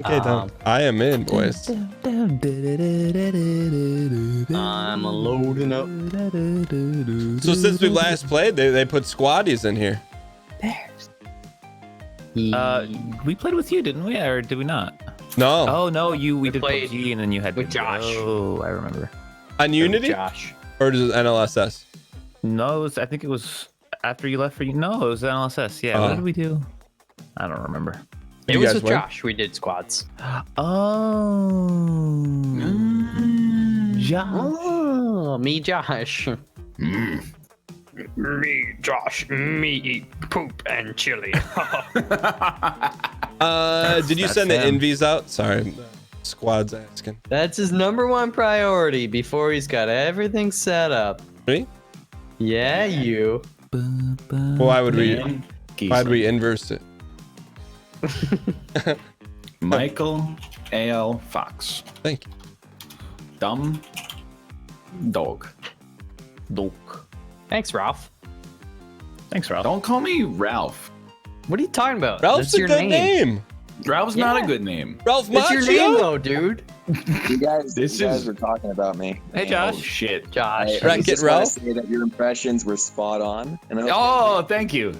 Okay, down. I am in, boys. I'm loading up. So since we last played, they put squaddies in here. We played with you, didn't we? Or did we not? No. Oh no, we did played PUBG and then you had with Josh. Oh, I remember. On Unity? Josh. Or is it NLSS? No, I think it was after you left for you. No, it was NLSS. Yeah. What did we do? I don't remember. It was with Josh. We did squads. Oh. Josh. Oh, me, Josh. Me, Josh. Me eat poop and chili. Did you send the invies out? Sorry, squad's asking. That's his #1 priority before he's got everything set up. Me? Yeah, you. Why would we inverse it? Michael A.L. Fox. Thank you. Dumb dog. Thanks, Ralph. Thanks, Ralph. Don't call me Ralph. What are you talking about? Ralph's a good name. Ralph's not a good name. Ralph It's your name, Macchio? though, dude. You guys were talking about me. Hey, Oh Josh. shit. Josh. I Wreck-It just want Ralph? to say that your impressions were spot on. And I was Oh, thank you.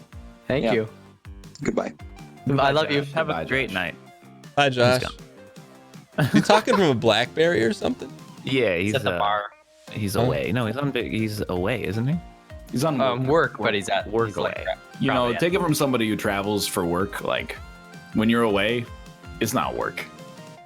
Thank Yeah. you. goodbye. I love you. Have Goodbye, a great Josh. night. Hi, Josh. You talking from a BlackBerry or something? Yeah, he's He's at the bar. He's away. No, he's away, isn't he? He's on Work, but he's at Work he's like- away. You know, probably take it from somebody who travels for work. Like, when you're away, it's not work.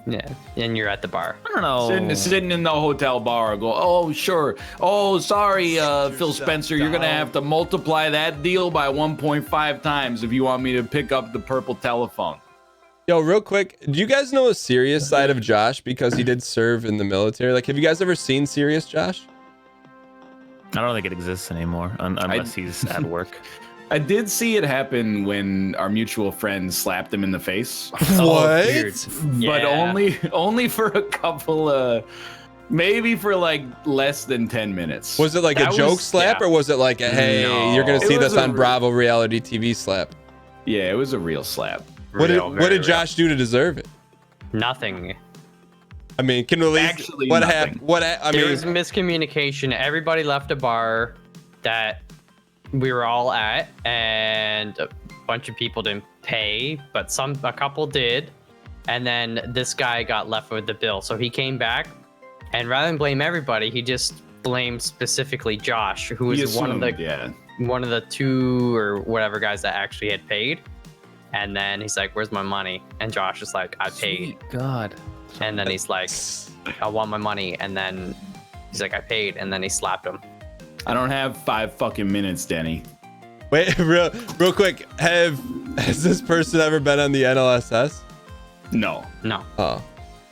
Yeah, and you're at the bar. I don't know. Sitting in the hotel bar, go, oh, sure. Oh, sorry, Phil Spencer, you're going to have to multiply that deal by 1.5 times if you want me to pick up the purple telephone. Yo, real quick, do you guys know a serious side of Josh because he did serve in the military? Like, have you guys ever seen Serious Josh? I don't think it exists anymore unless he's at work. I did see it happen when our mutual friend slapped him in the face. What? Weird. But Yeah. only for a couple maybe for like less than 10 minutes. Was it like a That joke was- slap, yeah. or was it like a, hey, No. you're gonna It see was this a on re- Bravo reality TV slap? Yeah, it was a real slap. What Real, did very Josh do to deserve it? Nothing. I mean, can we at least Actually, what nothing. happened? I There mean, was miscommunication. Everybody left a bar that we were all at, and a bunch of people didn't pay, but a couple did. And then this guy got left with the bill, so he came back, and rather than blame everybody, he just blamed specifically Josh, who was He one of the assumed, yeah. one of the 2 or whatever guys that actually had paid. And then he's like, "Where's my money?" And Josh is like, "I paid." God. And then he's like, "I want my money." And then he's like, "I paid." And then he slapped him. I don't have 5 fucking minutes, Denny. wait, real quick. Has this person ever been on the NLSS? No. No, Oh,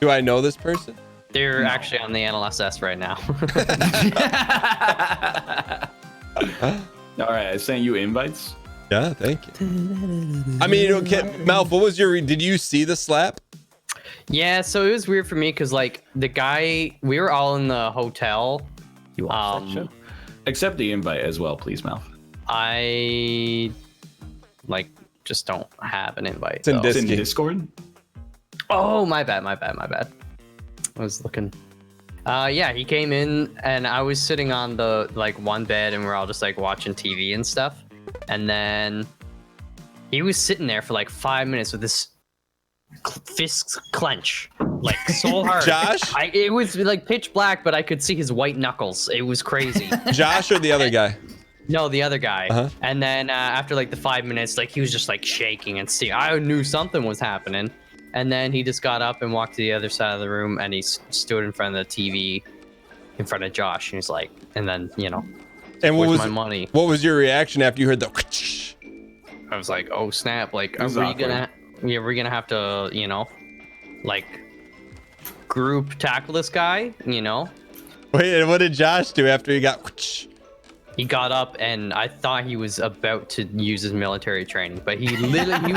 do I know this person? they're No. actually on the NLSS right now. All right, I sent you invites. Yeah, thank you. I mean, okay, Malf, what was did you see the slap? Yeah, so it was weird for me because like the guy, we were all in the hotel. You watched that show? Accept the invite as well, please, Mal. I like just don't have an invite. It's in though. It's in Disky. Discord. Oh, my bad. I was looking. Yeah, he came in and I was sitting on the like one bed and we're all just like watching TV and stuff. And then he was sitting there for like 5 minutes with this fists clench like so hard. Josh? It was like pitch black, but I could see his white knuckles. It was crazy. Josh or the other guy? No, the other guy. Uh-huh. And then after like the 5 minutes, like he was just like shaking and seeing. I knew something was happening. And then he just got up and walked to the other side of the room and he stood in front of the TV in front of Josh. And he's like, and then, you know, And what where's was my money? what was your reaction after you heard the? I was like, oh snap! Like, It was are we awkward. gonna? Yeah, we're gonna have to, you know, like, group tackle this guy. You know, Wait, and what did Josh do after he got? he got up and I thought he was about to use his military training, but he literally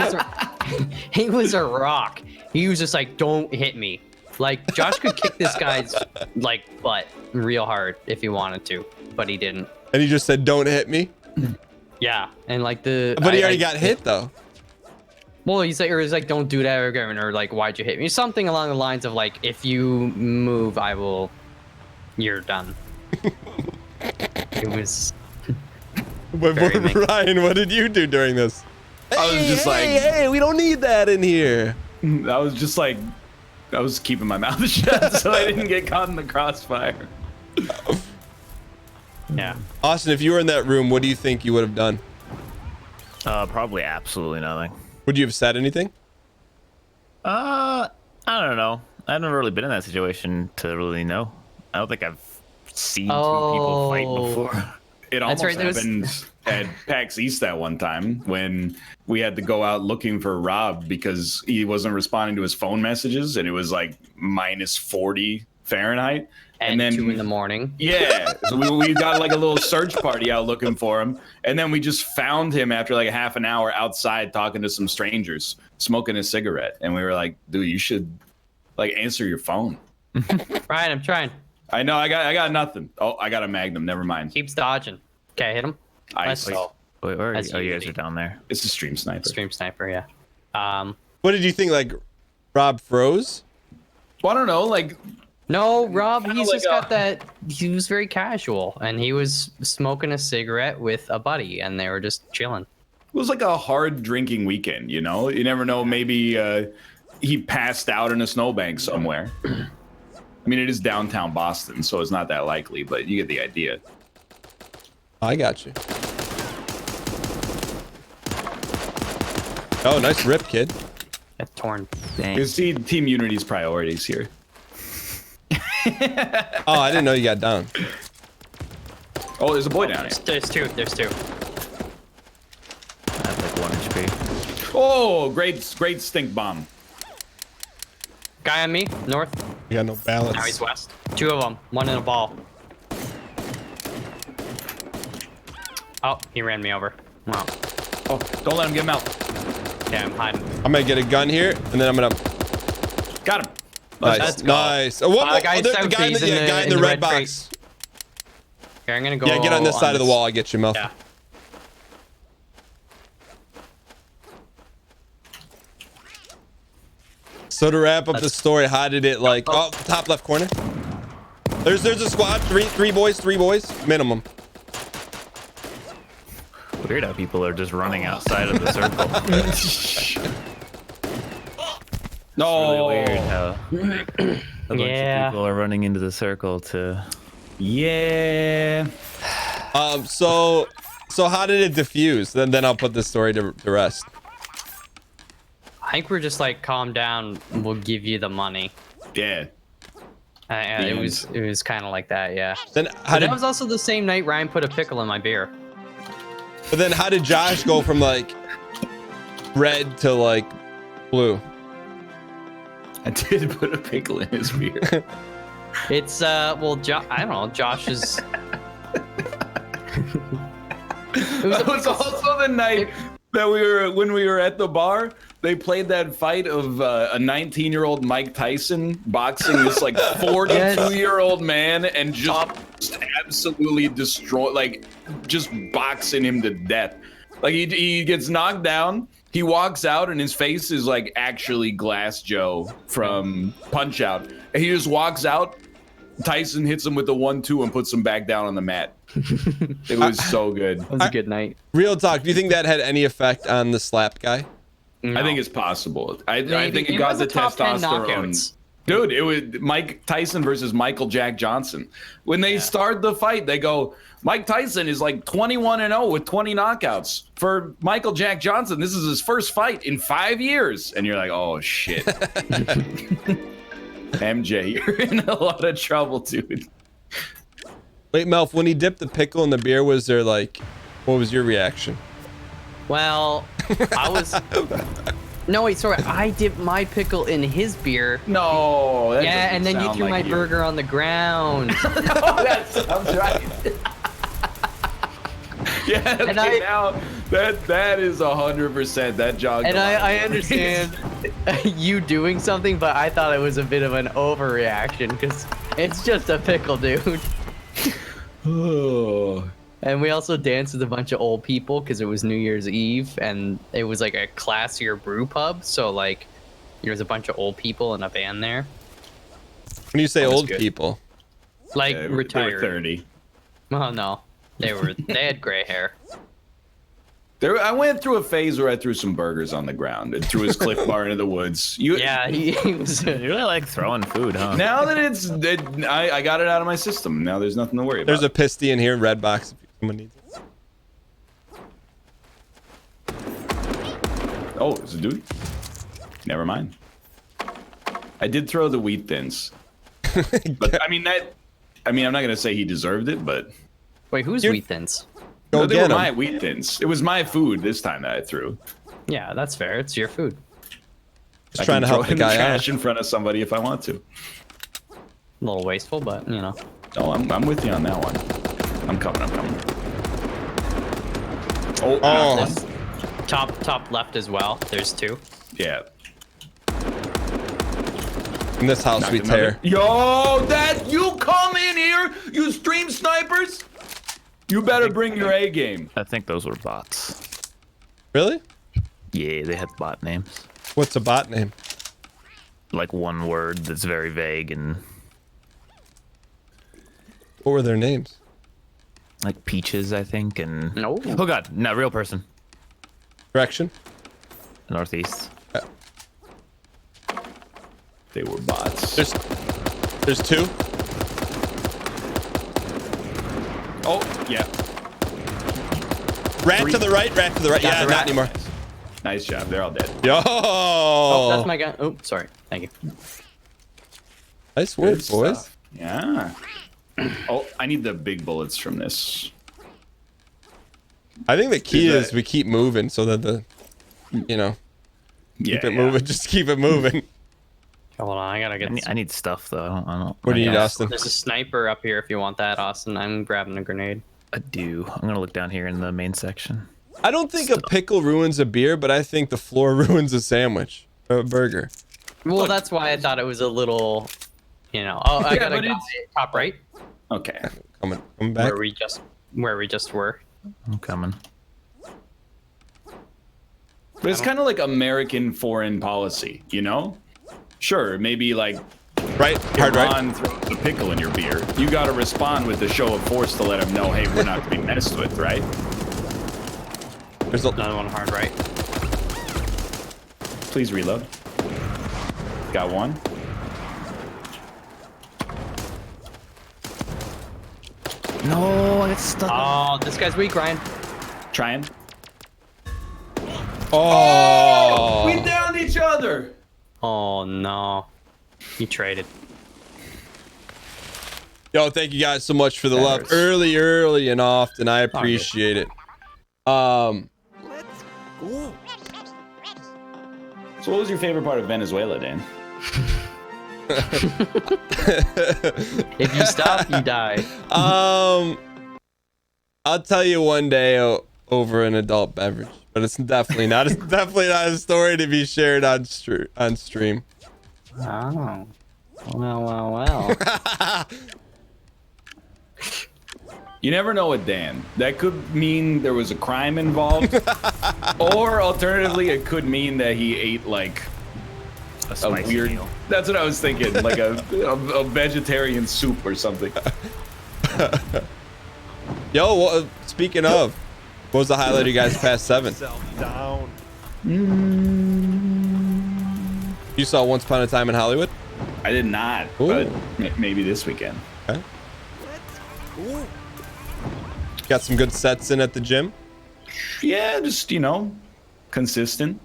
he was a rock. He was just like, don't hit me. Like Josh could kick this guy's like butt real hard if he wanted to, but he didn't. And he just said, "Don't hit me." Yeah, and like the. But he already got hit though. Well, he's like, don't do that again, or like, why'd you hit me? Something along the lines of like, if you move, you're done. It was. Very Ryan, what did you do during this? I was just like, hey, we don't need that in here. I was just like, I was keeping my mouth shut so I didn't get caught in the crossfire. Yeah. Austin, if you were in that room, what do you think you would have done? Probably absolutely nothing. Would you have said anything? I don't know. I've never really been in that situation to really know. I don't think I've seen two people fight before. It almost right, happened at PAX East that one time when we had to go out looking for Rob because he wasn't responding to his phone messages, and it was like minus 40 Fahrenheit. And then 2 in the morning. Yeah, so we got like a little search party out looking for him, and then we just found him after like a half an hour outside talking to some strangers, smoking a cigarette, and we were like, "Dude, you should like answer your phone." Ryan, I'm trying. I know, I got nothing. Oh, I got a Magnum. Never mind. Keeps dodging. Okay, hit him. Ice. Let's go. Wait, where are you? As Oh, you guys usual. are down there. It's a stream sniper. Stream sniper, yeah. What did you think? Like, Rob froze? Well, I don't know. Like, No, Rob, he's like just got that. He was very casual, and he was smoking a cigarette with a buddy, and they were just chilling. it was like a hard drinking weekend. You know, you never know. Maybe he passed out in a snowbank somewhere. I mean, it is downtown Boston, so it's not that likely, but you get the idea. I got you. Oh, nice rip, kid. Get torn. Dang. You see Team Unity's priorities here. Oh, I didn't know you got down. Oh, there's a boy down here. There's two. There's two. I have like 1 HP. Oh, great stink bomb. Guy on me, north. You got no balance. Now he's west. 2 of them. 1 in a ball. Oh, he ran me over. Wow. Oh, don't let him get him out. Yeah, I'm hiding. I'm gonna get a gun here, and then I'm gonna. Got him. Nice, Let's go. nice. Oh, whoa, whoa, The guy the south, guy in he's the, in yeah, the- guy in in the the red red box. Here, I'm gonna go. Yeah, get on this side of the this- wall. I get you, Mel. Yeah. So to wrap up the story, how did it like? Oh, top left corner. There's a squad. Three boys minimum. Weird how people are just running outside of the circle. No. Really weird how a bunch Yeah. of people are running into the circle to. Yeah. So how did it diffuse? Then I'll put this story to rest. I think we're just like, calm down. We'll give you the money. Yeah. It was kind of like that, yeah. Then how But did? that was also the same night Ryan put a pickle in my beer. But then how did Josh go from like red to like blue? I did put a pickle in his beer. It's well, I don't know. Josh is. It was That was also the night that when we were at the bar. They played that fight of a 19-year-old Mike Tyson boxing this like 42-year-old man and just absolutely destroy, like just boxing him to death. Like he gets knocked down. He walks out and his face is like actually Glass Joe from Punch Out. And he just walks out. Tyson hits him with the 1-2 and puts him back down on the mat. It was so good. It was a good night. Real talk. Do you think that had any effect on the slap guy? I think it's possible. I think Maybe. it got was the a top 10 testosterone. knockouts. Dude, it was Mike Tyson versus Michael Jack Johnson. When they start the fight, they go, Mike Tyson is like 21-0 with 20 knockouts. For Michael Jack Johnson, this is his first fight in 5 years. And you're like, oh, shit. MJ, you're in a lot of trouble, dude. Wait, Melf, when he dipped the pickle in the beer, was there like, what was your reaction? Well, I was. No, wait, sorry. I dipped my pickle in his beer. No. That Yeah, doesn't and then you sound threw like my burger on the ground. Oh, that sounds right. Yeah, okay, And I- now that is 100% that jog. And I understand you doing something, but I thought it was a bit of an overreaction because it's just a pickle, dude. Oh. And we also danced with a bunch of old people because it was New Year's Eve and it was like a classier brew pub. So like there was a bunch of old people in a band there. When you say That was old good. people, Like Yeah, they were retired. 30. Oh no. They had gray hair. I went through a phase where I threw some burgers on the ground and threw his Cliff Bar into the woods. Yeah, he was You really like throwing food, huh? Now that I got it out of my system. Now there's nothing to worry there's a about. pisty in here, red box, if someone needs it. Oh, is it dude? Never mind. I did throw the wheat thins. But I'm not gonna say he deserved it, but Wait, who's You're- Wheat Thins? Go no, they get were 'em. my wheat thins. It was my food this time that I threw. Yeah, that's fair. It's your food. Just I trying can to throw help it the in the guy out. trash in front of somebody if I want to. A little wasteful, but you know. Oh, I'm with you on that one. I'm coming. Oh, Oh. This top left as well. There's two. yeah. In this house, we Knocked another- tear. Yo, that you come in here, you stream snipers. You better bring your A game. I think those were bots. Really? Yeah, they had bot names. What's a bot name? Like one word that's very vague and What were their names? like peaches, I think, and No. oh god, no, real person. Direction? Northeast. They were bots. There's two. Oh, yeah. Rat Three. to the right, rat to the right. Got Yeah, the not rat. anymore. Nice job. They're all dead. Yo! Oh, that's my gun. Oh, sorry. Thank you. Nice work, Good boys. stuff. Yeah. Oh, I need the big bullets from this. I think the key Is is that- we keep moving so that the, Yeah. keep it moving. Just keep it moving. Hold on, I gotta get. I need stuff though. I don't What do you need, got- Austin? There's a sniper up here if you want that, Austin. I'm grabbing a grenade. I do. I'm gonna look down here in the main section. I don't think a pickle ruins a beer, but I think the floor ruins a sandwich, or a burger. Well, that's why I thought it was a little, you know. Oh, I Yeah, got a but guy it's- top right Okay. Coming back. where we just were. I'm coming. But it's kind of like American foreign policy, you know? Sure, maybe like Right, hard right. Iran throws a pickle in your beer. You got to respond with the show of force to let them know, hey, we're not to be messed with, right? There's a, Another one hard right. Please reload. Got one. No, I got stuck. Oh, this guy's weak, Ryan. Trying. oh, We downed each other. Oh no, he traded. yo, thank you guys so much for the That love, hurts. early and often. I appreciate it. So what was your favorite part of Venezuela, Dan? If you stop, you die. I'll tell you one day over an adult beverage, but it's definitely not. It's definitely not a story to be shared on stream. Oh. Well. You never know with Dan. That could mean there was a crime involved, or alternatively, it could mean that he ate like A a spicy weird. meal. That's what I was thinking, like a vegetarian soup or something. Yo, well, speaking of, what was the highlight of you guys past 7? You saw Once Upon a Time in Hollywood? I did not, Ooh. but maybe this weekend. Okay. Got some good sets in at the gym. Yeah, just consistent.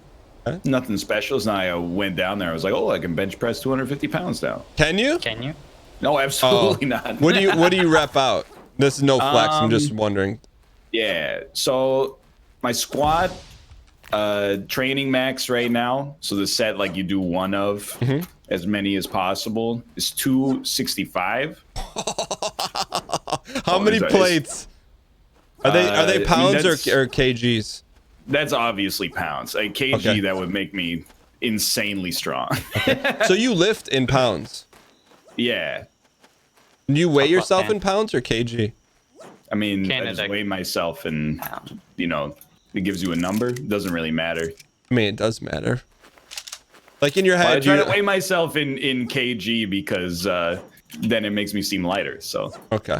Okay. Nothing special. It's not like I went down there. I was like, oh, I can bench press 250 pounds now. Can you? Can you? No, absolutely not. What do you rep out? This is no flex. I'm just wondering. Yeah. So my squat training max right now. So the set like you do one of as many as possible is 265. How many is that- plates? Are they I mean, pounds that's- or kgs? That's obviously pounds. A kg Okay. that would make me insanely strong. So you lift in pounds. Yeah. Do you weigh yourself man. in pounds or kg? I mean, I Canada. just weigh myself, and you know, it gives you a number. It doesn't really matter. I mean, it does matter. Like in your Well, I head, try you to weigh myself in kg because then it makes me seem lighter. So okay.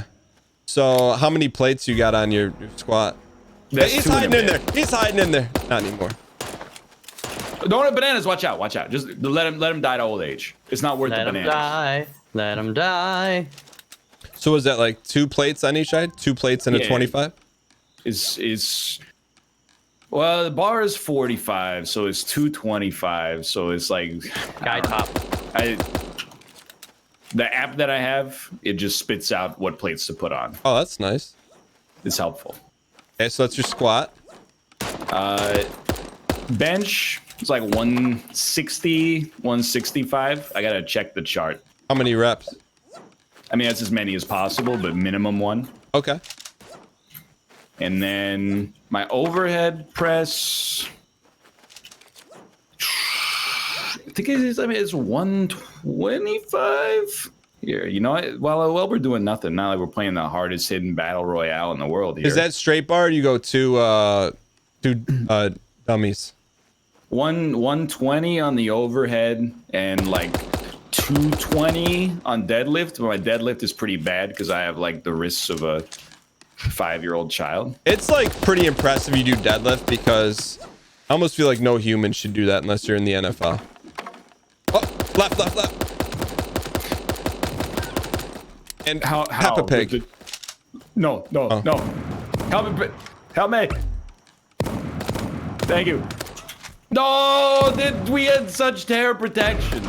So how many plates you got on your squat? that's He's 2 and a hiding in bit. there. He's hiding in there. Not anymore. Don't have bananas. Watch out. Watch out. Just let him die to old age. It's not worth Let the him bananas. die. Let him die. So was that like 2 plates on each side? 2 plates and a Yeah. 25? Is well, the bar is 45, so it's 225. So it's like Guy top. The app that I have, it just spits out what plates to put on. Oh, that's nice. It's helpful. Okay, so that's your squat. Bench, it's like 160, 165. I gotta check the chart. How many reps? I mean, that's as many as possible, but minimum 1. Okay. And then my overhead press, I think it's 125. Here, you know what? While we're doing nothing, now that we're playing the hardest hidden battle royale in the world here. Is that straight bar or you go two dummies? 120 on the overhead and like 220 on deadlift. But my deadlift is pretty bad because I have like the wrists of a 5-year-old child. It's like pretty impressive you do deadlift because I almost feel like no human should do that unless you're in the NFL. Oh, left. And How Peppa Pig. No. Help me. Thank you. No, we had such terror protection.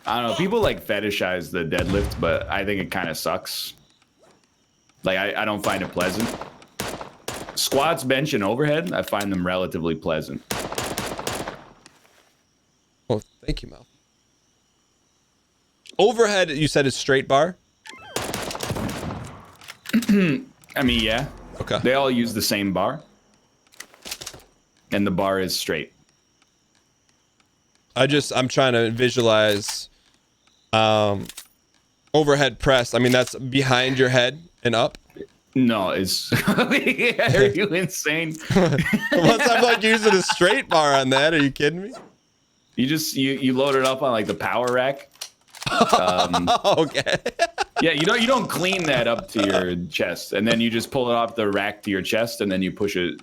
I don't know. People like fetishize the deadlift, but I think it kind of sucks. Like, I don't find it pleasant. Squats, bench, and overhead, I find them relatively pleasant. Oh, thank you, Mel. Overhead, you said is straight bar? I mean, yeah. Okay. They all use the same bar. And the bar is straight. I'm trying to visualize overhead press. I mean, that's behind your head and up. No, it's... Are you insane? Once I'm like using a straight bar on that, are you kidding me? You load it up on like the power rack. Okay. Yeah, you don't clean that up to your chest, and then you just pull it off the rack to your chest, and then you push it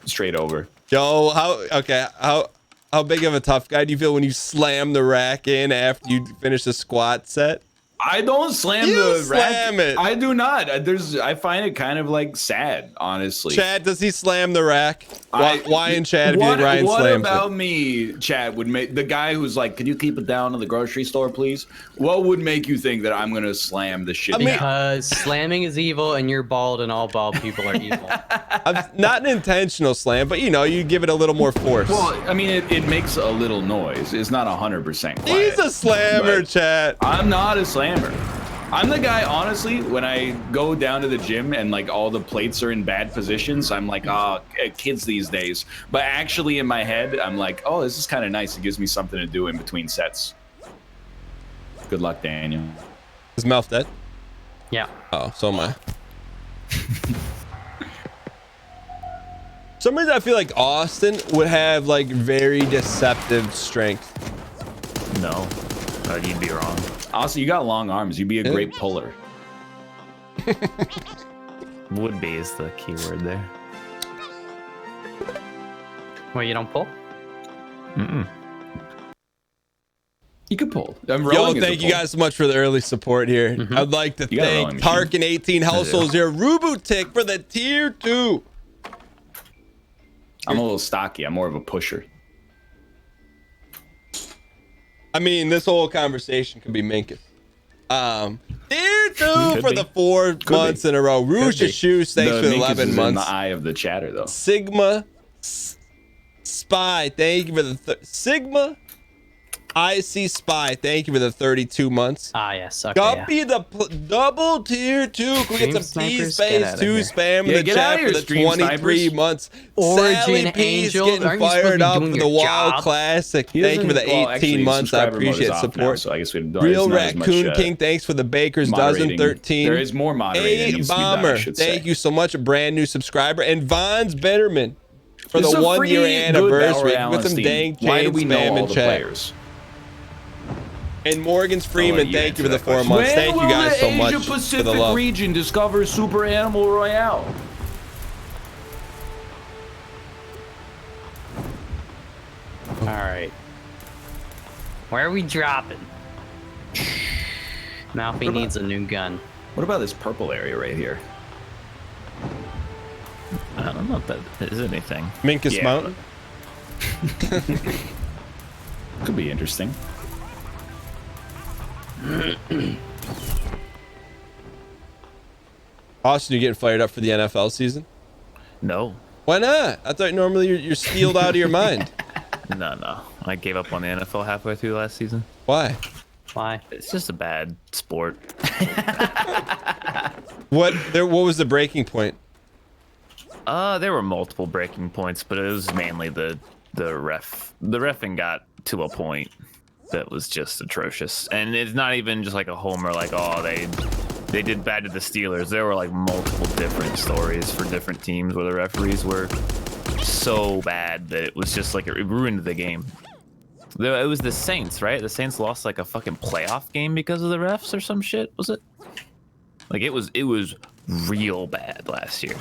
straight over. Yo, how big of a tough guy do you feel when you slam the rack in after you finish the squat set? I don't slam You the slam rack. it. I do not. I find it kind of like sad, honestly. Chad, does he slam the rack? Why in Chad if you think Ryan what slams about it? me, Chad, would make the guy who's like, can you keep it down in the grocery store, please? What would make you think that I'm gonna slam the shit? I mean- Because slamming is evil and you're bald and all bald people are evil. Not an intentional slam, but you give it a little more force. Well, I mean, it makes a little noise. It's not 100% quiet. He's a slammer, but Chad. I'm not a slammer. I'm the guy, honestly, when I go down to the gym and like all the plates are in bad positions, I'm like, oh, kids these days. But actually in my head, I'm like, oh, this is kind of nice. It gives me something to do in between sets. Good luck, Daniel. Is Melf dead? Yeah. Oh, so am I. For some reason I feel like Austin would have like very deceptive strength. No, you'd be wrong. Also, you got long arms. You'd be a great puller. Would be is the key word there. Well, you don't pull? You could pull. Yo, thank you guys so much for the early support here. I'd like to You got a thank rowing machine. Tarkin 18 Households here, Rubutik for the tier 2. I'm a little stocky. I'm more of a pusher. I mean, this whole conversation could be Minkus. Tier 2 Could for be. the 4 months in a row. Rouge be. Shoes, thanks for the Minkus 11 is months. in the eye of the chatter, though. Sigma Spy, thank you for the Sigma. IC Spy, thank you for the 32 months. Ah, yes. Okay. Guppy the double tier 2. Can we get some Snipers, T get space outta 2 here. spam in Yeah, the get chat outta for here, the Stream 23 Snipers. months. Origin Sally P's Angels, getting aren't you supposed to fired be up doing for your the WoW job? Classic. He Thank you for doesn't- the 18 well, actually, months. I subscriber mode is appreciate off support. now, so I guess we don't. Real it's not as much, Raccoon King, thanks for the Baker's Dozen moderating. 13. There is more moderating. that A needs to be done, I Bomber, should say. thank you so much. A brand new subscriber. And Von's Betterman for This the is a 1 year pretty good anniversary. Battle With Royale some team. dang chains Why do we know spam all in the chat. players? And Morgan's I'll Freeman, let you thank answer you for the that 4 question. months. Thank you guys so much Asia for the Pacific love. region discover Super Animal Royale? All right. Where are we dropping? Malfi needs a new gun. What about this purple area right here? I don't know if that is anything. Minkus Yeah. Mountain. Could be interesting. Austin, you getting fired up for the NFL season? No, Why not? I thought normally you're steeled out of your mind. no. I gave up on the NFL halfway through last season. Why? Why? It's just a bad sport. What was the breaking point? There were multiple breaking points, but it was mainly the ref. The reffing got to a point that was just atrocious, and it's not even just like a homer, like, oh, they did bad to the Steelers. There were like multiple different stories for different teams where the referees were so bad that it was just like it ruined the game. It was the Saints, right? The Saints lost like a fucking playoff game because of the refs or some shit, was it? Like it was real bad last year.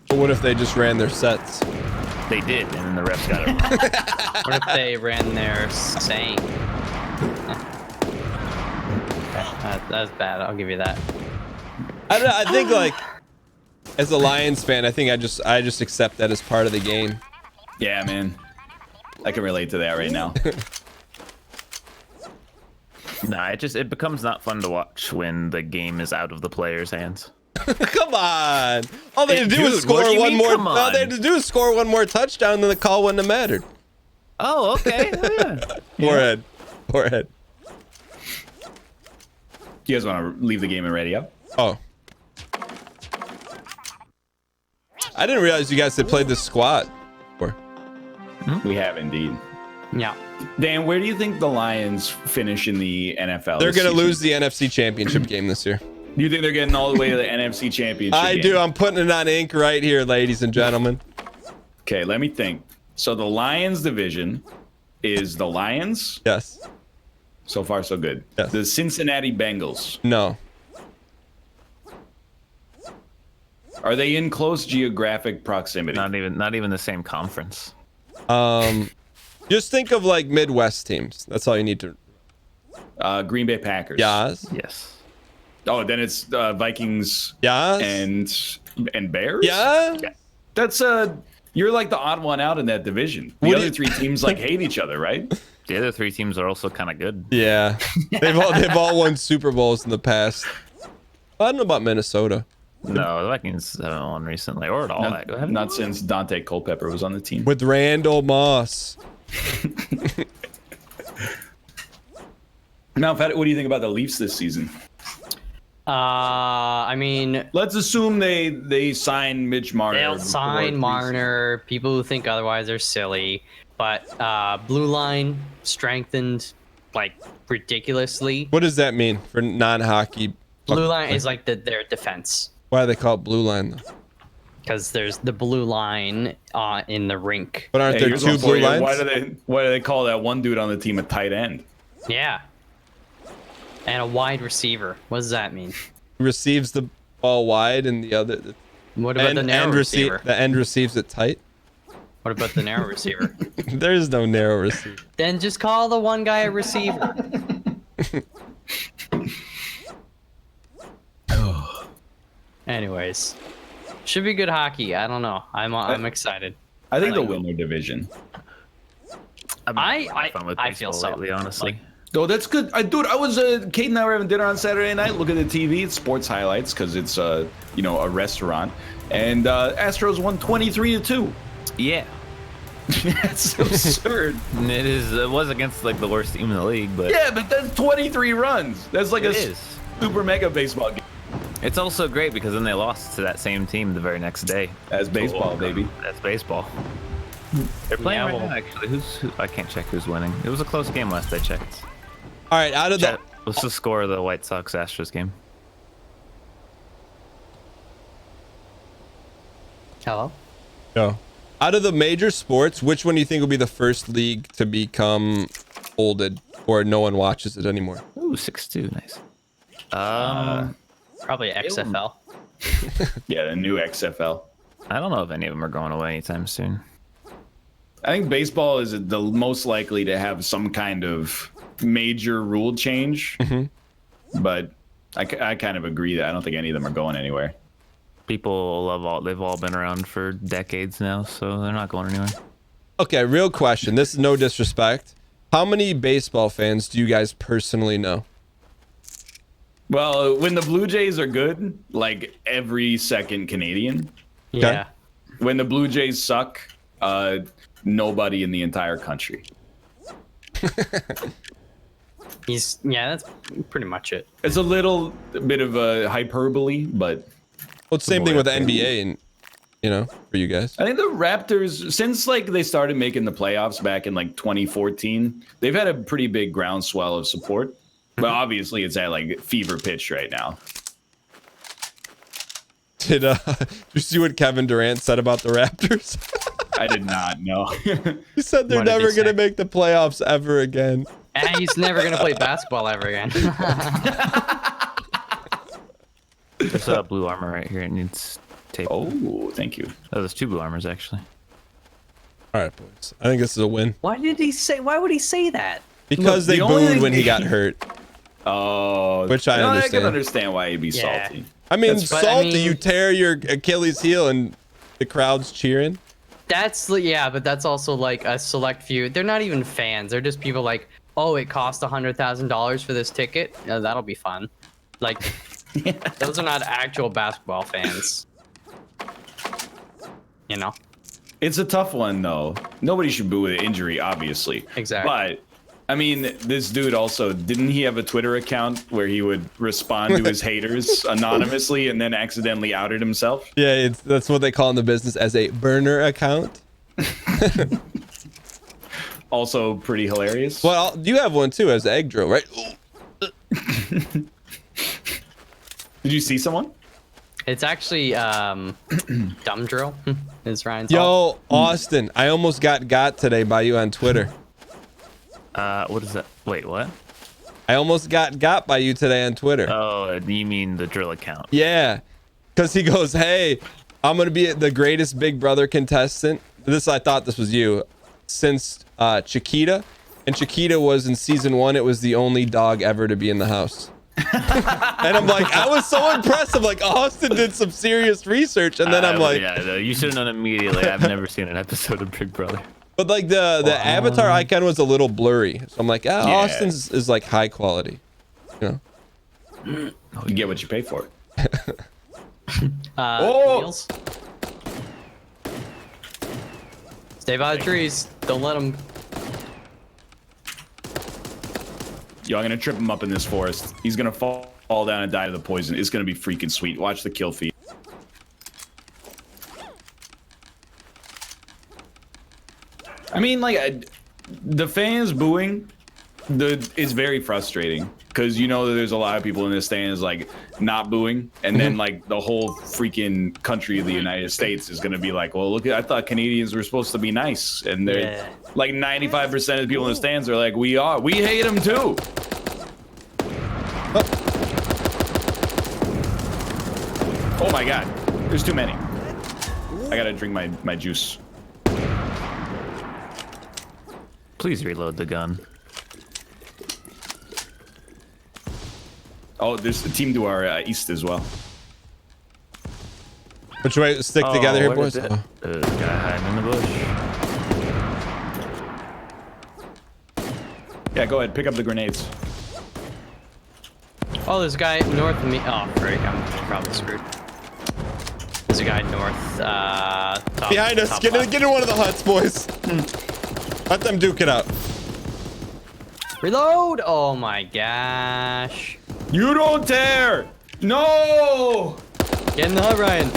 But what if they just ran their sets? They did, and then the refs got it. What if they ran their saying? That's bad. I'll give you that. I don't know, I think like as a Lions fan, I think I just accept that as part of the game. Yeah, man. I can relate to that right now. Nah, it becomes not fun to watch when the game is out of the player's hands. Come on! All they had to do was Dude, what score do you one mean, more. come All they on? had to do is score one more touchdown, then the call wouldn't have mattered. Oh, okay. Oh, yeah. Forehead. You guys want to leave the game and ready up? Oh. I didn't realize you guys had played this squad. Or We have indeed. Yeah. Dan, where do you think the Lions finish in the NFL? they're this gonna season? lose the NFC Championship game this year. Do you think they're getting all the way to the NFC Championship? I game? do. I'm putting it on ink right here, ladies and gentlemen. Okay, let me think. So the Lions division is the Lions. Yes. So far, so good. Yes. The Cincinnati Bengals. No. Are they in close geographic proximity? Not even the same conference. Just think of like Midwest teams. That's all you need to. Green Bay Packers. Yes. Yes. Oh, then it's Vikings. Yes. And Bears. Yeah. That's you're like the odd one out in that division. The What do other you- three teams like hate each other, right? The other three teams are also kind of good. Yeah. They've all won Super Bowls in the past. I don't know about Minnesota. No, the Vikings haven't won recently, or at all. Not since Dante Culpepper was on the team. With Randall Moss. Now, what do you think about the Leafs this season? I mean, Let's assume they sign Mitch Marner. they'll before sign preseason. Marner. People who think otherwise are silly. But blue line strengthened like ridiculously. What does that mean for non-hockey? Blue line is like their defense. Why do they call it blue line though? Because there's the blue line in the rink. But aren't Hey, there here's two one for blue you. lines? Why do they call that one dude on the team a tight end? Yeah. And a wide receiver. What does that mean? Receives the ball wide and the other. What about the narrow receiver? The end receives it tight. What about the narrow receiver? There is no narrow receiver. Then just call the one guy a receiver. Anyways, should be good hockey. I don't know. I'm excited. I think they'll win their division. I feel so. lately, honestly. Oh, that's good. Dude, I was Kate and I were having dinner on Saturday night. Look at the TV. It's sports highlights because it's a restaurant. And Astros won 23-2. Yeah. That's absurd. It is. It was against like the worst team in the league, but Yeah, but that's 23 runs. That's like it a is. super mega baseball game. It's also great because then they lost to that same team the very next day. That's baseball, baby. That's baseball. They're playing Yeah, right well- now, actually. I can't check who's winning. It was a close game last I checked. All right, out of the Chat, what's the score of the White Sox Astros game? Hello. no. Out of the major sports, which one do you think will be the first league to become folded or no one watches it anymore? Ooh, 6-2, nice. Probably XFL. Yeah, the new XFL. I don't know if any of them are going away anytime soon. I think baseball is the most likely to have some kind of major rule change. But I kind of agree that I don't think any of them are going anywhere. People they've all been around for decades now, so they're not going anywhere. Okay, real question. This is no disrespect. How many baseball fans do you guys personally know? Well, when the Blue Jays are good, like every second Canadian. Yeah. When the Blue Jays suck, nobody in the entire country. That's pretty much it. It's a little bit of a hyperbole, but Well, it's the same thing with the NBA and, you know, for you guys. I think the Raptors, since like they started making the playoffs back in like 2014, they've had a pretty big groundswell of support. But obviously, it's at like fever pitch right now. Did you see what Kevin Durant said about the Raptors? I did not know. He said they're What did he never going to say? make the playoffs ever again. And he's never gonna play basketball ever again. There's a blue armor right here. It needs tape. Oh, thank you. Oh, there's 2 blue armors actually. All right, boys. I think this is a win. Why would he say that? Because Look, they the only booed thing- when he got hurt. Oh, Which I I understand. can understand why he'd be Yeah. salty. I mean, But, salty, I mean- you tear your Achilles heel and the crowd's cheering. But that's also like a select few. They're not even fans. They're just people like, oh, it cost $100,000 for this ticket. Yeah, that'll be fun. Like, those are not actual basketball fans. You know? It's a tough one, though. Nobody should boo with an injury, obviously. Exactly. But, I mean, this dude also, didn't he have a Twitter account where he would respond to his haters anonymously and then accidentally outed himself? Yeah, that's what they call in the business as a burner account. Also pretty hilarious. Well, you have one too as egg drill, right? Did you see someone? It's actually dumb drill. Is Ryan's Yo, Austin, I almost got today by you on Twitter. What is that? Wait, what? I almost got by you today on Twitter. Oh, you mean the drill account? Yeah, because he goes, hey, I'm going to be the greatest Big Brother contestant. I thought this was you. Since Chiquita. And Chiquita was in season 1. It was the only dog ever to be in the house. And I'm like, I was so impressed. I'm like, Austin did some serious research. And then I'm like, yeah, no, you should have known immediately. I've never seen an episode of Big Brother. but like the avatar icon was a little blurry. So I'm like, Yeah. Austin's is like high quality. You know? You get what you pay for. Oh! Wheels. Stay by the trees. Don't let them. Yo, I'm gonna trip him up in this forest. He's gonna fall down and die to the poison. It's gonna be freaking sweet. Watch the kill feed. I mean, like, the fans booing is very frustrating because you know that there's a lot of people in the stands like not booing, and then like the whole freaking country of the United States is gonna be like, well, look, I thought Canadians were supposed to be nice, and they're Yeah. like 95% of the people in the stands are like, we hate them too. Oh my god, there's too many. I gotta drink my juice. Please reload the gun. Oh, there's a team to our east as well. Which way? Stick together here, where boys. did Oh. There's a guy hiding in the bush. Yeah, go ahead, pick up the grenades. Oh, there's a guy north of me. Oh, great. I'm probably screwed. There's a a guy north. Top, Behind us. top Get left. in one of the huts, boys. Let them duke it out. Reload! Oh my gosh. You don't dare! No! Get in the hut, Ryan.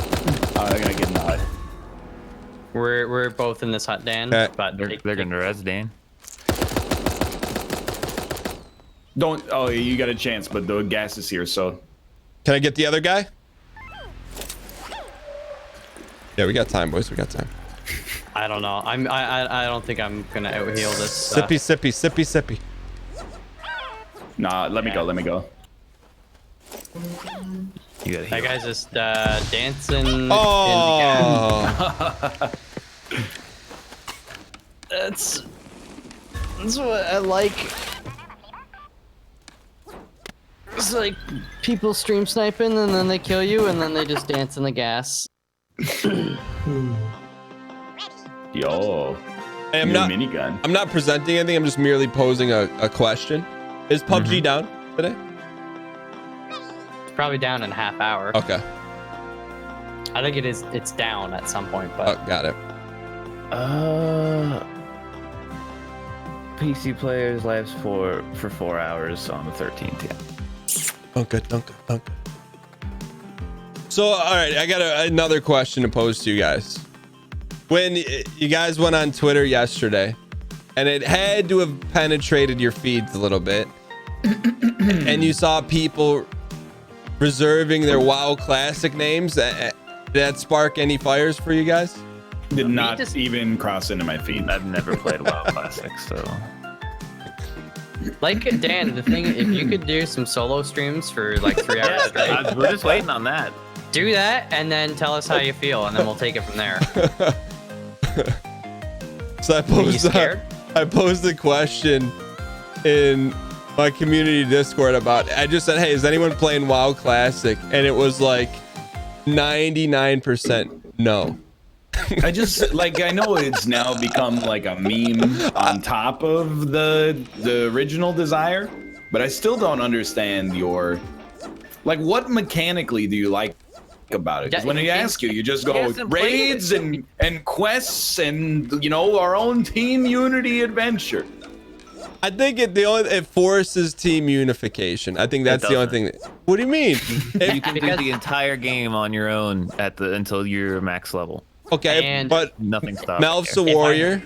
I gotta get in the hut. We're both in this hut, Dan. Okay. But They're gonna res Dan. Don't. Oh, you got a chance, but the gas is here, so. Can I get the other guy? Yeah, we got time, boys. We got time. I don't know. I don't think I'm gonna out heal this. Sippy, sippy, sippy, sippy. Nah, let me go. Let me go. You gotta That heal. guy's just dancing. Oh. That's what I like. It's like people stream sniping and then they kill you and then they just dance in the gas. Yo. I am new not. minigun. I'm not presenting anything. I'm just merely posing a question. Is PUBG down today? It's probably down in a half hour. Okay. I think it is. It's down at some point, but Oh, got it. PC players lives for 4 hours on the 13th. Yeah. Okay. So, all right, I got another question to pose to you guys. When you guys went on Twitter yesterday, and it had to have penetrated your feeds a little bit, and you saw people reserving their WoW Classic names, did that spark any fires for you guys? Did not just- even cross into my feed. I've never played WoW Classic, so like Dan, the thing, if you could do some solo streams for like 3 hours straight, we're just waiting on that. do that and then tell us how you feel, and then we'll take it from there. So Are you scared? I posed the question in my community Discord about, I just said, hey, is anyone playing WoW Classic? And it was like 99% no. I just like I know it's now become like a meme on top of the original Desire, but I still don't understand your like what mechanically do you like about it? 'Cause when I ask you, you just go hasn't played raids and quests and you know our own team unity adventure. I think it forces team unification. I think that's the only doesn't. thing. What do you mean? You can do the entire game on your own until you're max level. Okay, And- but Nothing stops. Melf's a you. warrior.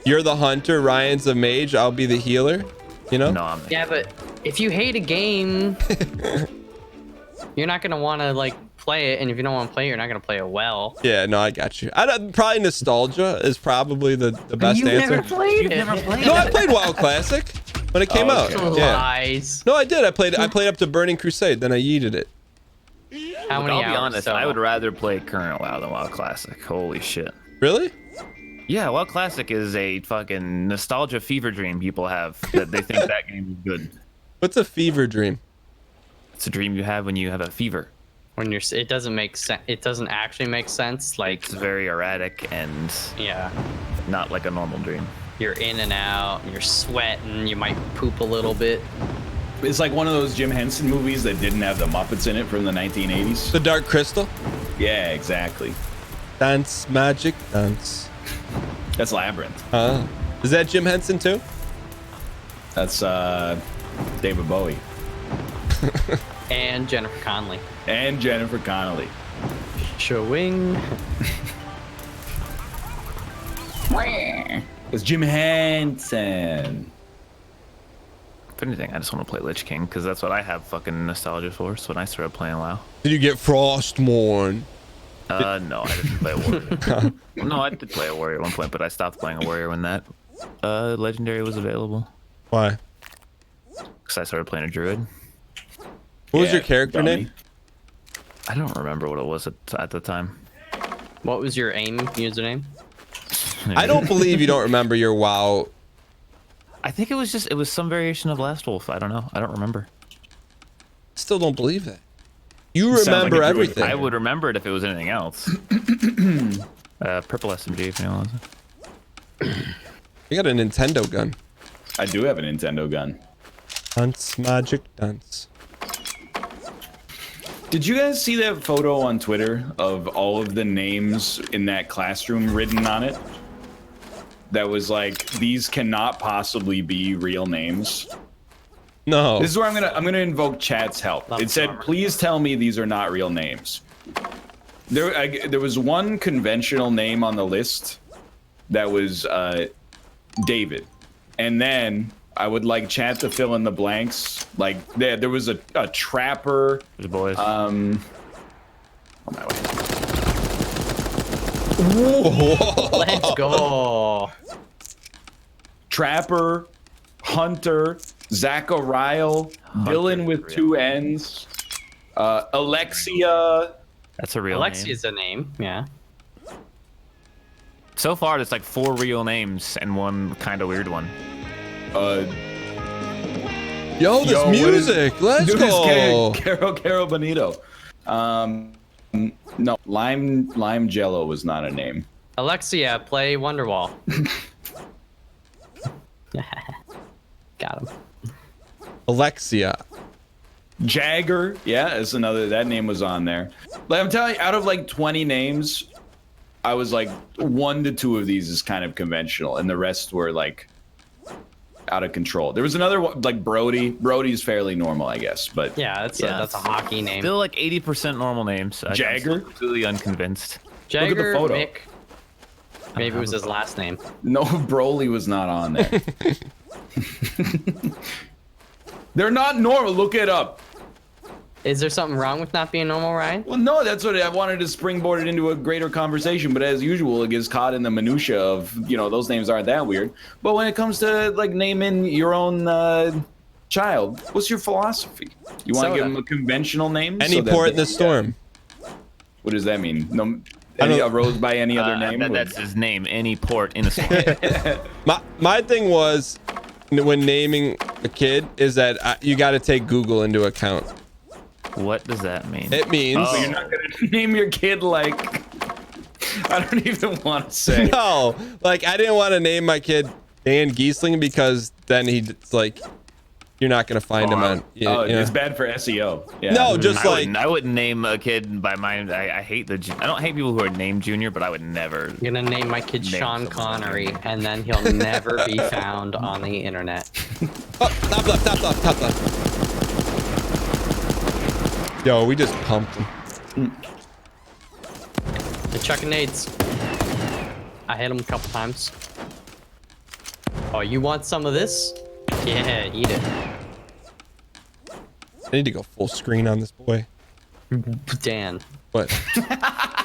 You're the hunter. Ryan's a mage. I'll be the healer. You know? No, I'm Yeah, but if you hate a game, you're not gonna want to like play it, and if you don't want to play it, you're not gonna play it well. Yeah, no, I got you. Probably nostalgia is probably the best You've answer. never played You've it. never played No, I played WoW Classic when it came out. okay. Yeah. Lies. No, I did. I played up to Burning Crusade, then I yeeted it. How many I'll be hours? honest, so? I would rather play current WoW than WoW Classic. Holy shit. Really? Yeah, WoW Classic is a fucking nostalgia fever dream people have that they think that game is good. What's a fever dream? It's a dream you have when you have a fever. When you're, it doesn't make sense. It doesn't actually make sense. Like, It's very erratic and yeah, not like a normal dream. you're in and out. You're sweating. You might poop a little bit. It's like one of those Jim Henson movies that didn't have the Muppets in it from the 1980s. The Dark Crystal? Yeah, exactly. Dance, magic, dance. That's Labyrinth. Is that Jim Henson too? That's David Bowie And Jennifer Connelly. and Jennifer Connelly. Showing. It's Jim Henson. If anything, I just want to play Lich King because that's what I have fucking nostalgia for. So when I started playing WoW. Did you get Frostmourne? No, I didn't play a warrior. No, I did play a warrior at one point, but I stopped playing a warrior when that legendary was available. Why? Because I started playing a druid. What was Yeah, your character dummy. name? I don't remember what it was at the time. What was your AIM username? I don't believe you don't remember your WoW. I think it was some variation of Last Wolf. I don't know. I don't remember. Still don't believe that. You Sounds like remember a druid. everything. I would remember it if it was anything else. Purple SMG, if anyone wants it. You got a Nintendo gun. I do have a Nintendo gun. Dance, magic, dance. Did you guys see that photo on Twitter of all of the names in that classroom written on it? That was like, these cannot possibly be real names. No. This is where I'm gonna invoke chat's help. It said, please tell me these are not real names. There was one conventional name on the list that was David, and then I would like chat to fill in the blanks. Like there was a trapper. The boys. On my way. Let's go. Trapper, Hunter, Zachariah, Dylan with two N's, Alexia. That's a real Alexia's a name, yeah. So far, there's like 4 real names and one kind of weird one. Yo, this music. Let's go. Carol Bonito. No, Lime Jello was not a name. Alexia, play Wonderwall. Got him. Alexia. Jagger, yeah, is another. That name was on there. Like I'm telling you, out of like 20 names, I was like 1 to 2 of these is kind of conventional, and the rest were like out of control. There was another one like Brody. Brody's fairly normal, I guess, but Yeah, that's a hockey name. Still like 80% normal names. Jagger? I'm completely unconvinced. Jagger, look at the photo. Mick. Maybe it was his last name. no, Broly was not on there. They're not normal. Look it up. Is there something wrong with not being normal, Ryan? Well, no, that's what I wanted to springboard it into a greater conversation. But as usual, it gets caught in the minutia of, you know, those names aren't that weird. But when it comes to like naming your own child, what's your philosophy? You want to give them a conventional name? Any port in the storm. What does that mean? No, arose by any other name? That's his name. Any port in a storm. My thing was, when naming a kid, is that you got to take Google into account. What does that mean? It means So you're not gonna name your kid like I don't even want to say. no. Like I didn't want to name my kid Dan Giesling because then he's like, you're not gonna find him on. It's bad for SEO. Yeah. No, just I wouldn't name a kid by my. I hate the. I don't hate people who are named Junior, but I would never. I'm gonna name my kid Sean Connery, and then he'll never be found on the internet. Oh, top left. Yo, we just pumped him. They're chucking nades. I hit him a couple times. Oh, you want some of this? Yeah, eat it. I need to go full screen on this boy. Dan. What?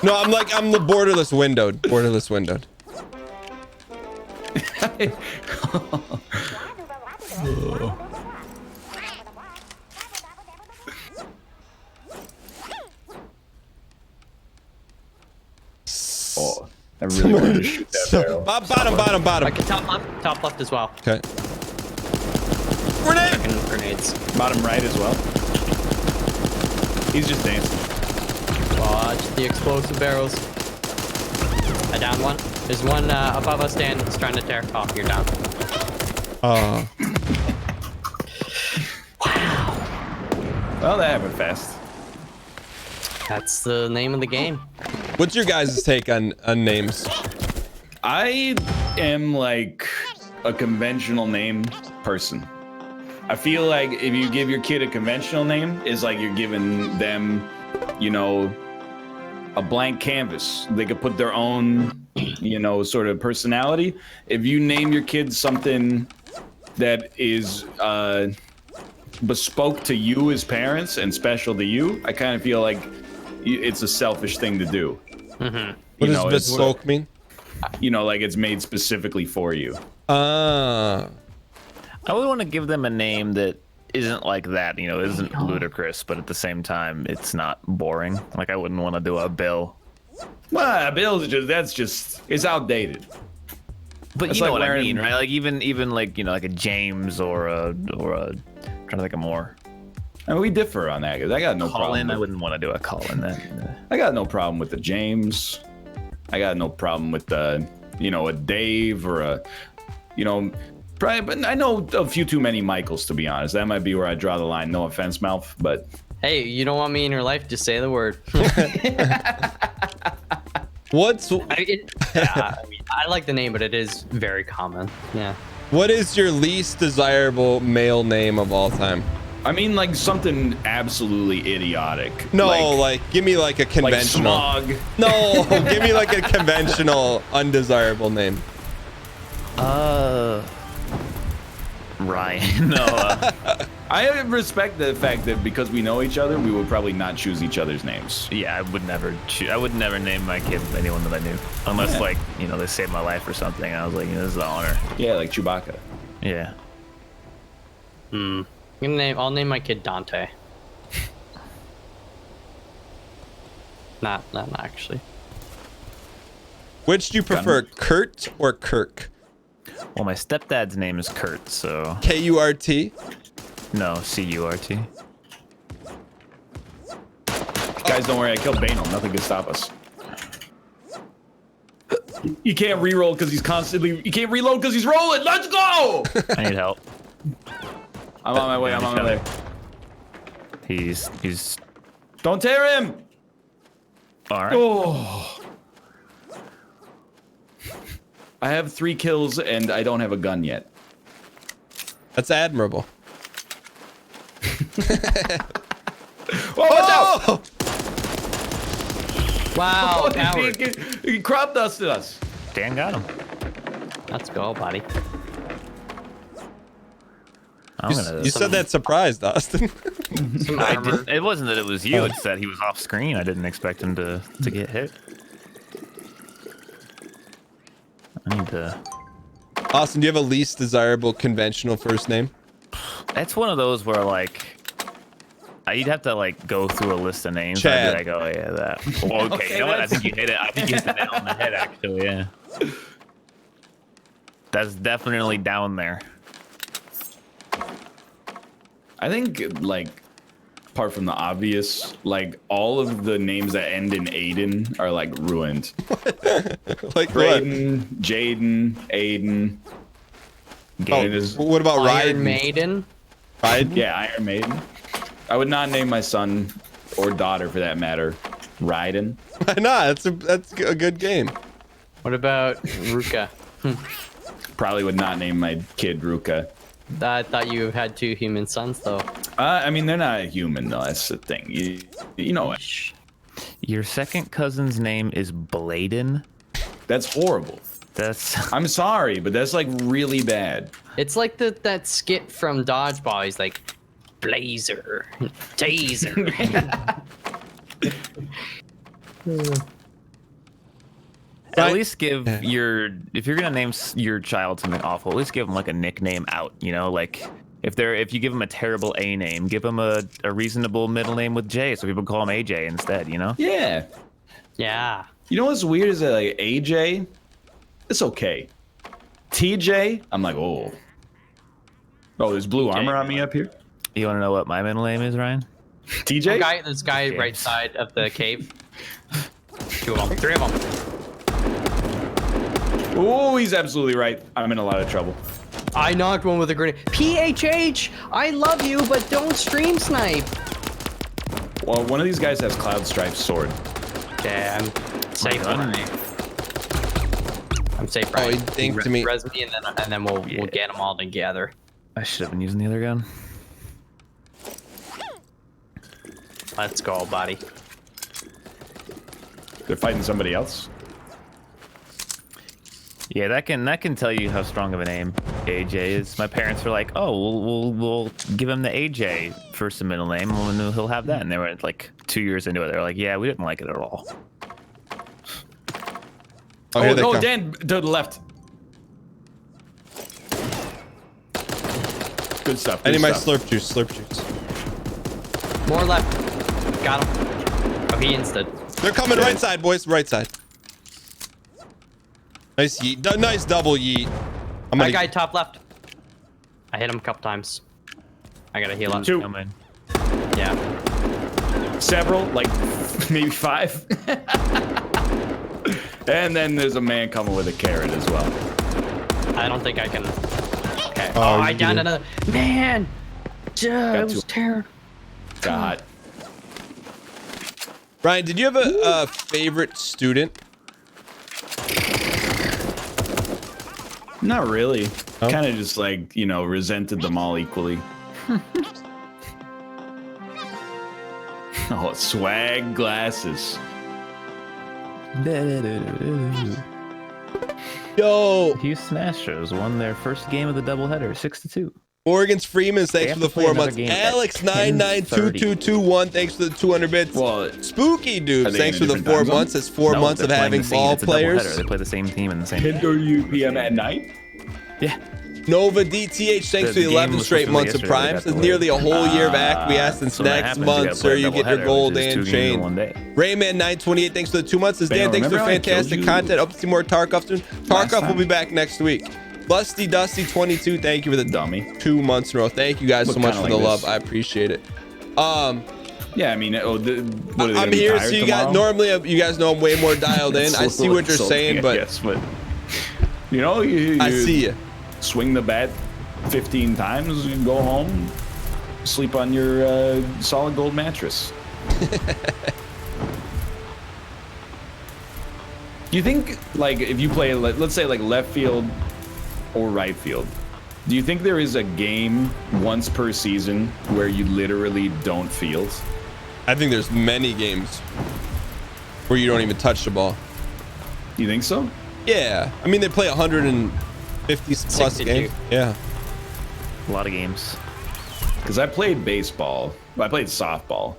No, I'm the borderless windowed. Borderless windowed. Oh, I really wanted to shoot that barrel. Bottom. Okay, top left as well. Okay. Grenade! Chucking grenades. Bottom right as well. He's just dancing. Watch the explosive barrels. I down one. There's one above us, Dan. He's trying to tear. Oh, you're down. Oh. Well, that happened fast. That's the name of the game. What's your guys' take on names? I am like a conventional name person. I feel like if you give your kid a conventional name, it's like you're giving them, you know, a blank canvas. They could put their own, you know, sort of personality. If you name your kid something that is bespoke to you as parents and special to you, I kind of feel like it's a selfish thing to do. Mm-hmm. What does bespoke mean? You know, like it's made specifically for you. I would want to give them a name that isn't like that, you know, isn't ludicrous, but at the same time, it's not boring. Like I wouldn't want to do a Bill. Well, Bill's just it's outdated. But It's you know like what I wearing- mean, right? Like even like, you know, like a James or a I'm trying to think of more. I mean, we differ on that because I got no Colin, problem. I wouldn't want to do a Colin. I got no problem with the James. I got no problem with the, you know, a Dave or a, you know, probably. But I know a few too many Michaels, to be honest. That might be where I draw the line. No offense, Mouth, but Hey, you don't want me in your life? Just say the word. What's I like the name, but it is very common. Yeah. what is your least desirable male name of all time? I mean, like something absolutely idiotic. No, like give me like a like conventional. smog. No, give me like a conventional, undesirable name. Ryan. No. I respect the fact that because we know each other, we would probably not choose each other's names. Yeah, I would never name my kid anyone that I knew, unless like they saved my life or something. I was like, this is an honor. Yeah, like Chewbacca. Yeah. I'll name my kid Dante. Not actually. Which do you prefer, Kurt or Kirk? Well, my stepdad's name is Kurt, so K-U-R-T? no, C-U-R-T. Guys, don't worry. I killed Banal. Nothing can stop us. You can't re-roll because he's constantly. You can't reload because he's rolling. Let's go! I need help. I'm on my way. I'm on my way. He's Don't tear him. all right. Oh. I have 3 kills and I don't have a gun yet. That's admirable. Oh, watch out! Wow, Oh, coward. he crop dusted us. Dan got him. Let's go, buddy. You said that surprised, Austin. Some I armor. didn't, it wasn't that it was you. It's that he was off screen. I didn't expect him to get hit. I need to. Austin, do you have a least desirable conventional first name? It's one of those where like you'd have to like go through a list of names. Chad. I'd be like, oh yeah, that. Well, okay, you know what? I think you hit it. I think you hit the nail on the head. Actually, yeah. That's definitely down there. I think, like, apart from the obvious, like, all of the names that end in Aiden are, like, ruined. Like what? Brayden, Jaden, Aiden. Oh, what about Iron Ryden? Maiden. Ryden? Yeah, Iron Maiden. I would not name my son, or daughter for that matter, Ryden. Why not? That's a good game. What about Ruka? Probably would not name my kid Ruka. I thought you had 2 human sons, though. I mean, they're not human, though. That's the thing. You know what? Your second cousin's name is Bladen. That's horrible. That's I'm sorry, but that's, like, really bad. It's like that skit from Dodgeball. He's like, Blazer, Taser. At least give if you're gonna name your child something awful, at least give them like a nickname out. Like if you give them a terrible A name, give them a reasonable middle name with J, so people call them AJ instead. Yeah. Yeah. You know what's weird is that, like, AJ, it's okay. TJ, I'm like, oh. Oh, there's blue armor on me up here. You want to know what my middle name is, Ryan? TJ? This guy Okay. right side of the cave. 2 of them, 3 of them. Oh, he's absolutely right. I'm in a lot of trouble. I knocked one with a grenade. PHH, I love you, but don't stream snipe. Well, one of these guys has Cloud Stripe's sword. Okay, I'm safe. gun. I'm safe, Oh, right? he dinked me. Res me, and then we'll get them all together. I should have been using the other gun. Let's go, buddy. They're fighting somebody else. Yeah, that can tell you how strong of a name AJ is. My parents were like, "Oh, we'll give him the AJ first and middle name, and he'll have that." And they were like 2 years into it. They were like, "Yeah, we didn't like it at all." Oh, here they no, come. Dan, to the left. Good stuff. I Good need my stuff. slurp juice. More left. Got him. Oh, he insted. They're coming right side, boys. Right side. Nice yeet. Nice double yeet. That guy top left. I hit him a couple times. I gotta heal up. 2. Come in. Yeah. Several, like maybe 5. And then there's a man coming with a carrot as well. I don't think I can. Okay. Oh, Oh, I you downed did. another. Man! Duh, it was two. terrible. Got hot. Ryan, did you have a favorite student? Not really. Oh. Kind of just like, you know, resented them all equally. Oh, swag glasses. Yo, Houston Astros won their first game of the doubleheader, 6-2. Morgan's Freeman, They thanks have for the to play 4 another months. game at Alex 10:30. 992221, thanks for the 200 bits. Well, Spooky dude, Are they thanks in for a the different 4 time zone? months. That's 4 months of they're playing having the same- ball it's a doubleheader. players. They play the same team in the same. 10:30 p.m. at night. Yeah. Nova DTH, thanks The for the game 11 was straight supposed to be months of yesterday, they primes. got It's nearly a whole year of acquiescence. So when that Next happens, month, gotta sir, play a you get your doubleheader, gold which is and 2 games in chain. one day. Rayman928, thanks for the 2 months. Dan, Bam, thanks for remember I killed fantastic you content. Hope to see more Tarkov soon. last Tarkov will time? be back next week. Lusty Dusty 22, thank you for the Dummy. 2 months in a row. Thank you guys Look so much for kinda the like love. this. I appreciate it. Yeah, I mean, what, are they I'm gonna be here, tired so you guys tomorrow? normally you guys know I'm way more dialed in. I see what you're saying, but yes, but you know, you I see you. swing the bat 15 times, you go home, sleep on your solid gold mattress. Do you think, like, if you play, let's say, like left field or right field, do you think there is a game once per season where you literally don't field? I think there's many games where you don't even touch the ball. You think so? Yeah, I mean they play 150 plus 62. games. Yeah. A lot of games. Because I played baseball. I played softball.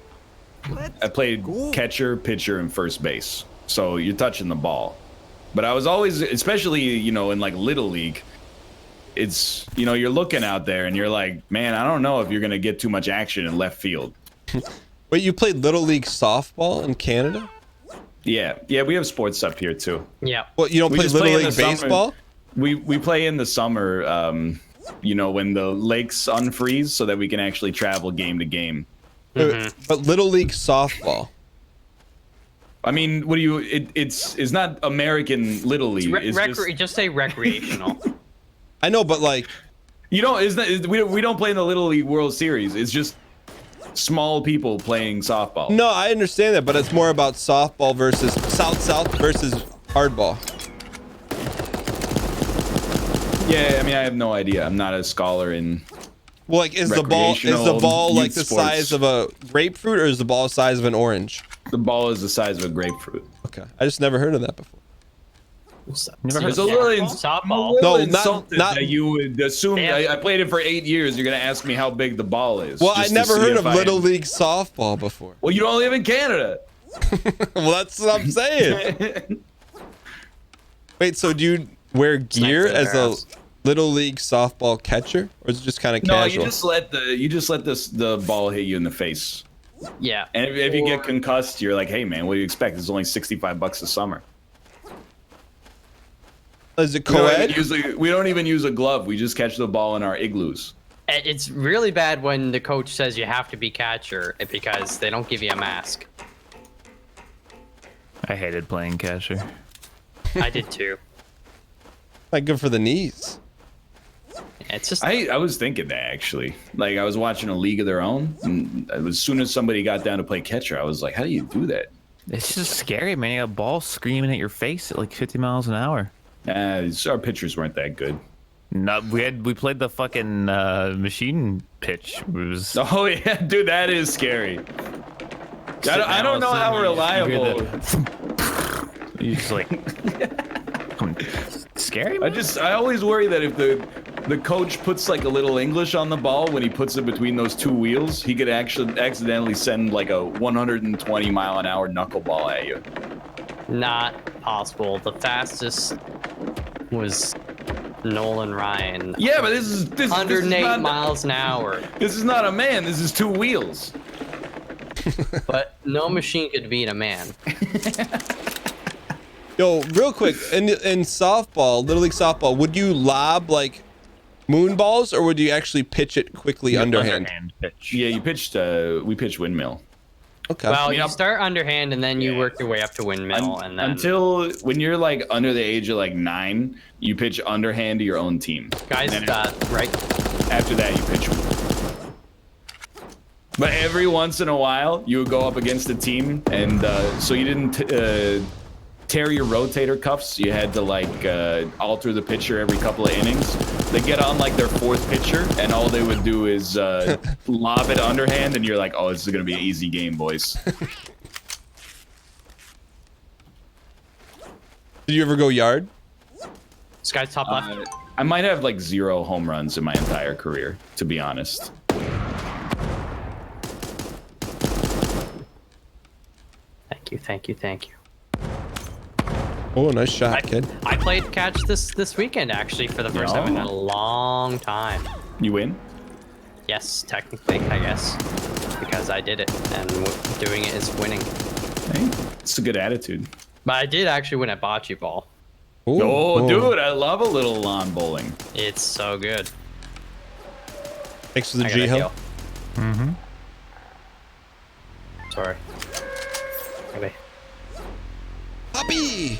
I played catcher, pitcher, and first base. So you're touching the ball. But I was always, especially, you know, in like Little League, it's, you know, you're looking out there and you're like, man, I don't know if you're going to get too much action in left field. Wait, you played Little League softball in Canada? Yeah. Yeah, we have sports up here too. Yeah. Well, you don't We play just Little play in League the summer. baseball? We play in the summer, you know, when the lakes unfreeze so that we can actually travel game to game. But Little League softball. I mean, what do you, it's not American Little League. It's Just say recreational. I know, but like, You don't. We don't play in the Little League World Series. It's just small people playing softball. no, I understand that, but it's more about softball versus South versus hardball. Yeah, I mean, I have no idea. I'm not a scholar in. Well, like, is the ball Recreational like youth the sports. size of a grapefruit, or is the ball the size of an orange? The ball is the size of a grapefruit. Okay, I just never heard of that before. Never heard It's a of little, Softball. No, insulted not- that you would assume. Yeah. I played it for 8 years. You're gonna ask me how big the ball is. Well, I just to never see heard if of I- Little League softball before. Well, you don't live in Canada. Well, that's what I'm saying. Wait, so do you wear gear nice to as a embarrass. Little League softball catcher, or is it just kind of No, casual? you just let the ball hit you in the face. Yeah. And if you get concussed, you're like, hey man, what do you expect? It's only $65 a summer. Is it We don't even co-ed? we don't even use a glove. We just catch the ball in our igloos. It's really bad when the coach says you have to be catcher because they don't give you a mask. I hated playing catcher. I did too. Like, good for the knees. It's just I was thinking that actually. Like I was watching A League of Their Own, and as soon as somebody got down to play catcher, I was like, how do you do that? It's just scary, man. You got a ball screaming at your face at like 50 miles an hour. Our pitchers weren't that good. No, we played the fucking machine pitch. It was Oh yeah, dude, that is scary. I don't know how reliable. you just like scary. Man. I always worry that if the coach puts like a little English on the ball when he puts it between those two wheels, he could actually accidentally send like a 120 mile an hour knuckleball at you. not possible. The fastest was Nolan Ryan. Yeah, but this is 108 not, miles an hour. This is not a man. This is two wheels. But no machine could beat a man. Yo, real quick, in softball, Little League softball, would you lob like moon balls, or would you actually pitch it quickly underhand? pitch. Yeah, we pitched windmill. Okay. Well, mean, you I'm- start underhand and then you Yeah. work your way up to windmill, and then Until when you're like under the age of like 9, you pitch underhand to your own team. guys, And then right? after that, you pitch. But every once in a while, you would go up against a team, and so you didn't tear your rotator cuffs. You had to like alter the pitcher every couple of innings. They get on like their fourth pitcher, and all they would do is lob it underhand, and you're like, "Oh, this is gonna be an easy game, boys." Did you ever go yard? This guy's top left. I might have like 0 home runs in my entire career, to be honest. Thank you. Oh, nice shot, kid. I played catch this weekend actually for the first time in a long time. You win? Yes, technically, I guess, because I did it, and doing it is winning. Hey, it's a good attitude. But I did actually win at bocce ball. Ooh, Oh, dude, I love a little lawn bowling. It's so good. Thanks for the I G gotta Hill. heal. Mm-hmm. Sorry. Okay. Puppy!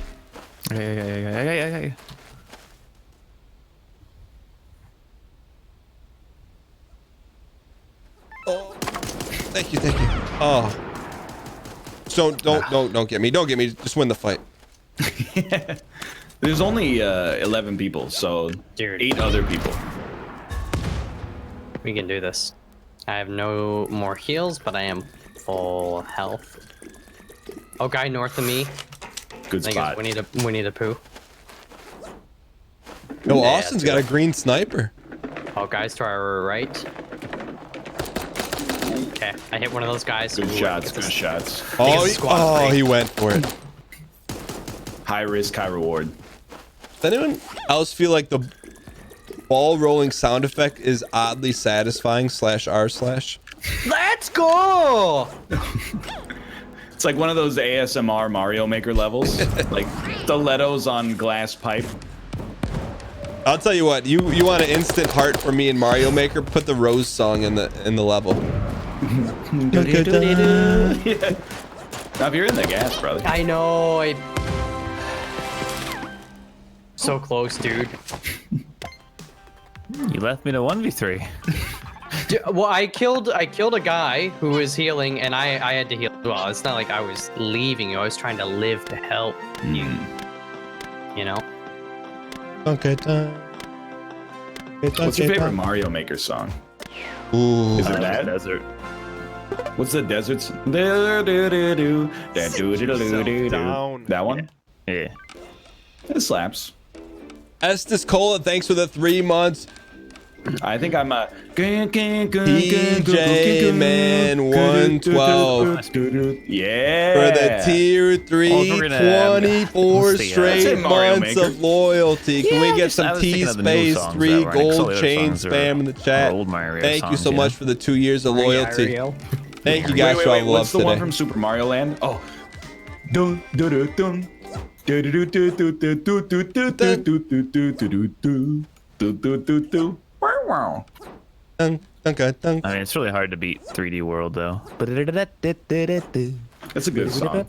Yeah. Oh, thank you. Oh. Don't get me. Don't get me. Just win the fight. There's only 11 people, so Dude. 8 other people. We can do this. I have no more heals, but I am full health. Oh, guy north of me. Good I think spot. it's Winnie the Pooh. No, Yeah, Austin's got a green sniper. Oh, guys to our right. Okay, I hit one of those guys. Good Ooh, shots, it's good a- shots. Oh, it's a squad break. he went for it. High risk, high reward. Does anyone else feel like the ball rolling sound effect is oddly satisfying /r/? Let's go! It's like one of those ASMR Mario Maker levels, like stilettos on glass pipe. I'll tell you what, you want an instant heart for me in Mario Maker, put the Rose song in the level. Yeah. Now, if you're in the gas, brother. I know. So close, dude. You left me to 1v3. Well, I killed a guy who was healing, and I had to heal as well. It's not like I was leaving you. I was trying to live to help you. You know? Okay, What's your favorite Mario Maker song? Ooh. Is it that? Desert. What's the desert's? That one? Yeah. It slaps. Estes Cola, thanks for the 3 months. I think I'm a PJ Man 112 Yeah. for the tier 3 we're gonna, 24 let's see, straight That's it, Mario months Maker. of loyalty. Can we Yeah, get I some was thinking of the new T-Space songs 3 that were- 'cause all gold the other chain songs are spam in the chat? old Mario Thank you songs, so yeah. much for the 2 years of loyalty. Thank you guys Wait, for all the love what's the one today. from Super Mario Land? Oh. Dun, dun, dun, dun. Dun, dun, dun, dun, dun, dun, dun, dun, dun, dun, dun, dun, dun, dun, dun, dun, dun. Wow, wow. Dun, dun, dun, dun. I mean, it's really hard to beat 3D World, though. That's a good song.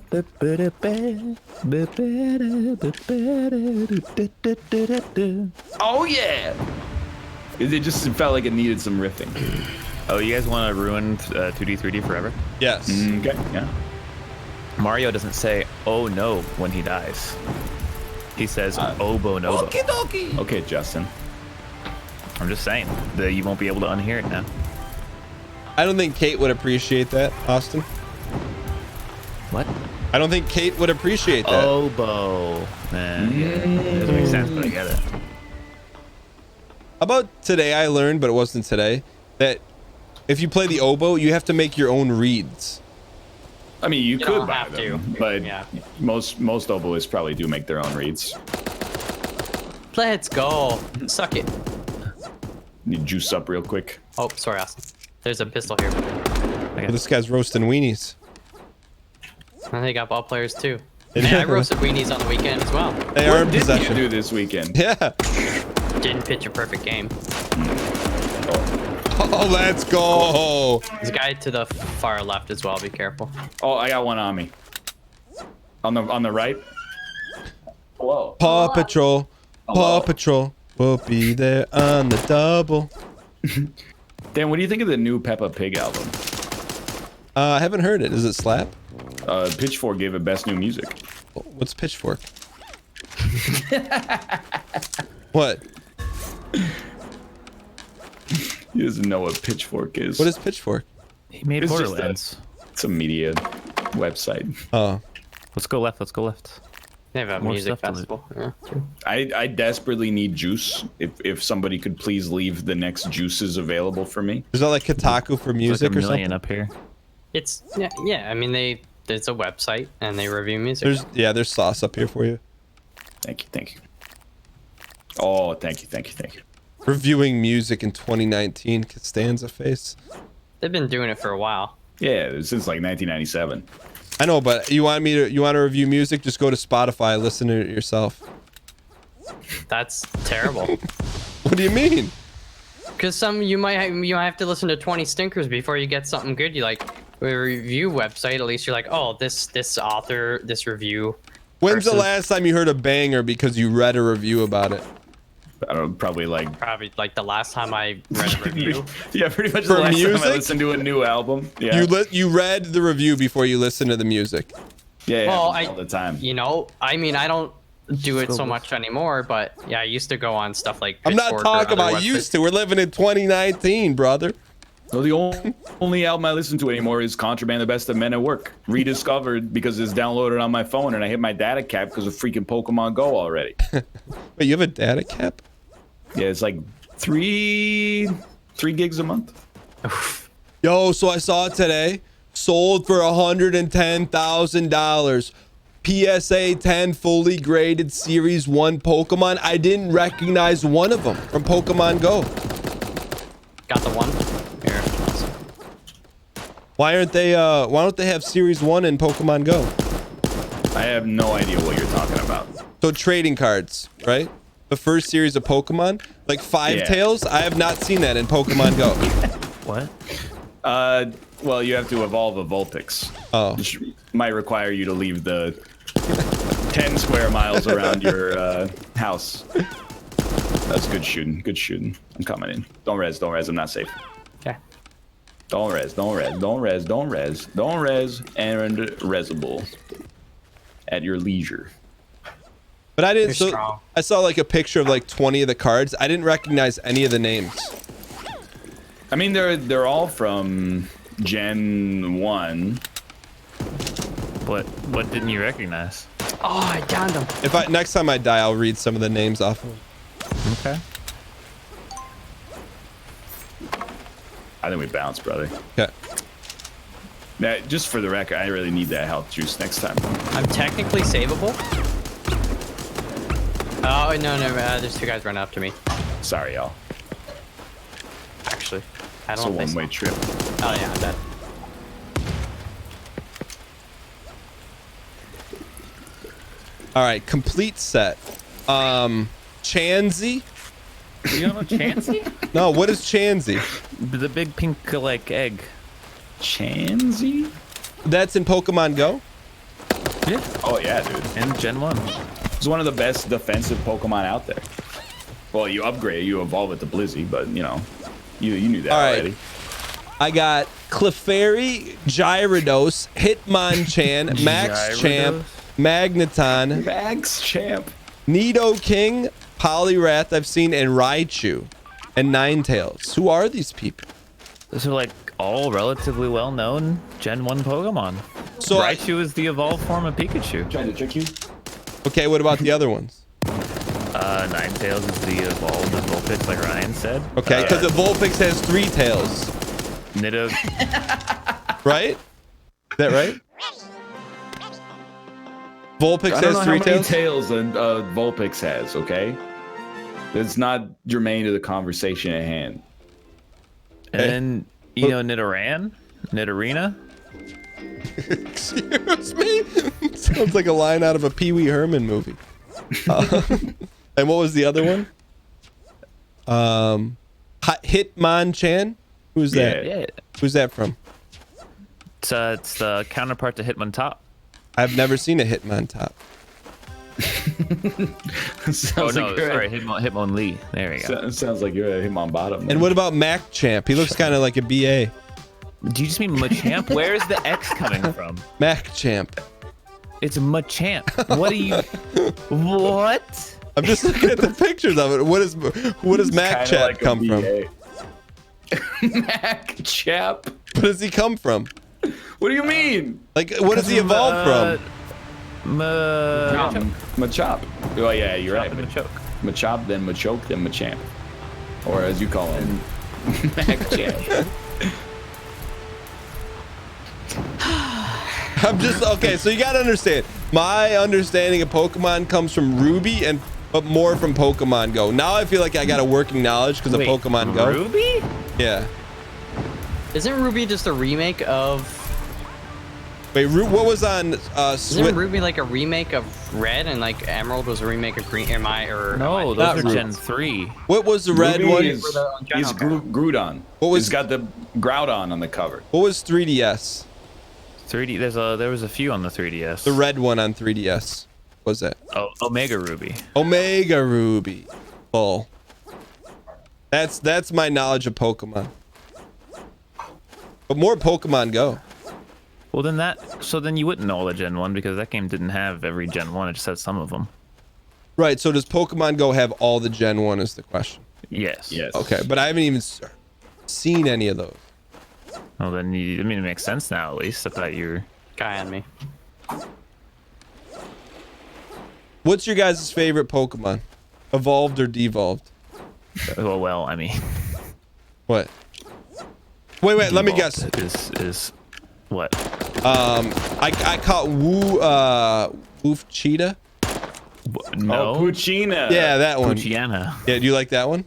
Oh yeah! It just felt like it needed some riffing. Oh, you guys want to ruin 2D, 3D forever? Yes. Okay, yeah. Mario doesn't say, oh no, when he dies. He says, oh bonobo. Okay, Justin. I'm just saying that you won't be able to unhear it now. I don't think Kate would appreciate that, Austin. What? I don't think Kate would appreciate that. Oboe. Yeah, it doesn't make sense, but I get it. How about today I learned, but it wasn't today, that if you play the oboe, you have to make your own reeds. I mean, you could don't buy have them, to. but Yeah. most oboists probably do make their own reeds. Let's go. Suck it. Need juice up real quick. Oh, sorry, Austin. There's a pistol here. Well, this guy's roasting weenies. And they got ball players too. And I roasted weenies on the weekend as well. They are in What did you possession. do this weekend? Yeah. Didn't pitch a perfect game. Oh, let's go. There's a guy to the far left as well. Be careful. Oh, I got one on me. On the right. Hello. Paw Patrol. Paw Hello. Patrol will be there on the double. Dan, what do you think of the new Peppa Pig album? I haven't heard it. Does it slap? Pitchfork gave it best new music. What's Pitchfork? What? He doesn't know what Pitchfork is. What is Pitchfork? He made It's just Borderlands. It's a media website. Oh, Let's go left. Let's go left. They have a More music stuff to festival. Yeah, too. I desperately need juice. If somebody could please leave the next juices available for me. is that like Kotaku for There's music like or a million something? up here. It's yeah. I mean, it's a website and they review music. There's sauce up here for you. Thank you. Oh, thank you. Reviewing music in 2019. Costanza face. They've been doing it for a while. Yeah, since like 1997. I know, but you want to review music? Just go to Spotify, listen to it yourself. That's terrible. What do you mean? Because you might have to listen to 20 stinkers before you get something good. You like with a review website, at least you're like, oh, this author, this review. When's the person- last time you heard a banger because you read a review about it? I don't know, probably like Probably like the last time I read a review. yeah, pretty much For the last time music? I listened to a new album. Yeah, You read the review before you listened to the music. yeah, Well, all the time. You know, I mean, I don't do it so much anymore, but yeah, I used to go on stuff like I'm not Pitchfork or talking other about websites. used to. We're living in 2019, brother. Well, the only album I listen to anymore is Contraband: The Best of Men at Work, rediscovered because it's downloaded on my phone, and I hit my data cap because of freaking Pokemon Go already. Wait, you have a data cap? Yeah, it's like three gigs a month. Yo, so I saw it today. Sold for $110,000. PSA 10 fully graded Series 1 Pokemon. I didn't recognize one of them from Pokemon Go. Got the one. Here. Why don't they have Series 1 in Pokemon Go? I have no idea what you're talking about. So trading cards, right? The first series of Pokemon, like Five Yeah. Tails. I have not seen that in Pokemon Go. What? Well, you have to evolve a Vulpix, Oh, which might require you to leave the 10 square miles around your house. That's good shooting. Good shooting. I'm coming in. Don't res. I'm not safe. Okay. Don't res, and resable at your leisure. but I didn't. You're So strong. I saw like a picture of like 20 of the cards. I didn't recognize any of the names. I mean, they're all from Gen 1. What didn't you recognize? Oh, I downed him. If next time I die, I'll read some of the names off of them. Okay. I think we bounced, brother. Okay. Now, just for the record, I really need that health juice next time. I'm technically savable. Oh no, there's two guys running up to me. Sorry, y'all. Actually, I It's a don't think so. one-way trip. Oh yeah, I'm dead. All right, complete set. Chansey? You don't know Chansey? No, what is Chansey? The big pink like egg. Chansey? That's in Pokemon Go? Yeah. Oh yeah, dude. And Gen 1. It's one of the best defensive Pokemon out there. Well, you upgrade, you evolve it to Blizzy, but you know, you knew that All right. already. I got Clefairy, Gyarados, Hitmonchan, Max Champ, Magneton, Max Champ. Nidoking, Poliwrath I've seen, and Raichu, and Ninetales. Who are these people? Those are like all relatively well-known Gen 1 Pokemon. So Raichu is the evolved form of Pikachu. Trying to trick you? okay, what about the other ones? Ninetales is the evolved Vulpix, like Ryan said. Okay, because the Vulpix has 3 tails, Nido. right? Is that right? Vulpix I don't know has how 3 many tails? tails a Vulpix has, okay? It's not germane to the conversation at hand. And then, you know, Nidoran? Nidorina? Excuse me? Sounds like a line out of a Pee Wee Herman movie. And what was the other one? Hitmonchan? Who's that? Yeah. Who's that from? It's the counterpart to Hitmontop. I've never seen a Hitmontop. Oh, no, sorry, Hitmonlee. There we go. Sounds like you're a Hitmonbottom. And what about Mac Champ? He looks kind of like a BA. Do you just mean Machamp? Where is the X coming from? Machamp. It's Machamp. What do you? What? I'm just looking at the pictures of it. What is Machamp like come from? Machamp. Where does he come from? What do you mean? Like, what does he evolve from? Machop. Oh yeah, you're right. Machoke. Machop, then Machoke, then Machamp, or as you call him, Machamp. I'm just okay. So you gotta understand. My understanding of Pokemon comes from Ruby but more from Pokemon Go. Now I feel like I got a working knowledge because of Pokemon Go. Ruby? Yeah. Isn't Ruby just a remake of? Wait, what was on Isn't Ruby like a remake of Red, and like Emerald was a remake of Green? No, those are Gen 3. What was the red Ruby one? Is Groudon. He's got the Groudon on the cover. What was 3DS? 3D. There was a few on the 3DS. The red one on 3DS. Was it? Oh, Omega Ruby. Omega Ruby. Full. That's my knowledge of Pokemon. But more Pokemon Go. Well, then you wouldn't know all the Gen 1 because that game didn't have every Gen 1. It just had some of them. Right. So does Pokemon Go have all the Gen 1 is the question. Yes. Yes. Okay. But I haven't even seen any of those. Well, then it makes sense now at least. I thought you were... Guy on me. What's your guys' favorite Pokemon? Evolved or devolved? Well, I mean... What? Wait, let me guess. Is what? I caught Woof Cheetah. No. Oh, Poochyena. Yeah, that one. Poochyena. Yeah, do you like that one?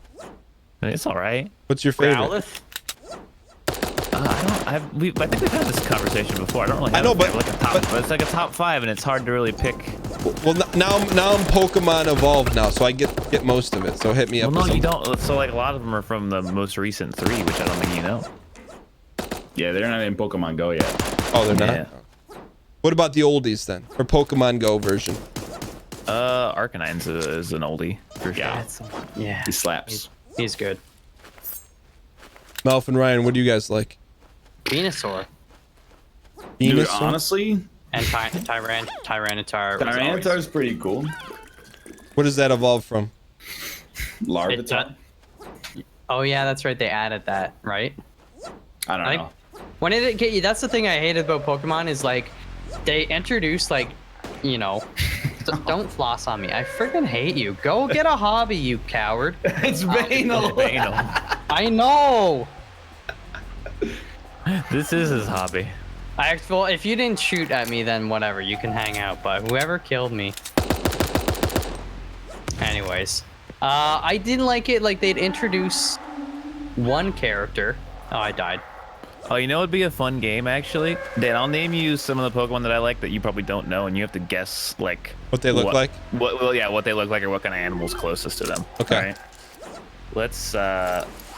It's all right. What's your favorite? Growlithe? I think we've had this conversation before. I don't really have I know, but it's like a top 5, and it's hard to really pick. Well, now I'm Pokemon evolved now, so I get most of it. So hit me up. Well, no, with you something. don't. So like a lot of them are from the most recent 3, which I don't think you know. Yeah, they're not in Pokemon Go yet. Oh, they're not. Yeah. What about the oldies then, or Pokemon Go version? Arcanine's is an oldie for sure. Yeah. He slaps. He's good. Melf and Ryan, what do you guys like? Venusaur Dude, Venusaur? honestly, and Tyranitar. Tyranitar's pretty cool. What does that evolve from? Larvitar. Oh yeah, that's right. They added that, right? I don't know. When did it get you? That's the thing I hated about Pokemon is like they introduced like, you know, don't floss on me. I freaking hate you. Go get a hobby, you coward. It's Banal. I know. This is his hobby. Well, if you didn't shoot at me, then whatever. You can hang out. But whoever killed me. Anyways, I didn't like it. Like they'd introduce one character. Oh, I died. Oh, you know what'd be a fun game actually? Dan, I'll name you some of the Pokemon that I like that you probably don't know, and you have to guess like What they look like? What they look like or what kind of animal's closest to them. Okay. All right. Let's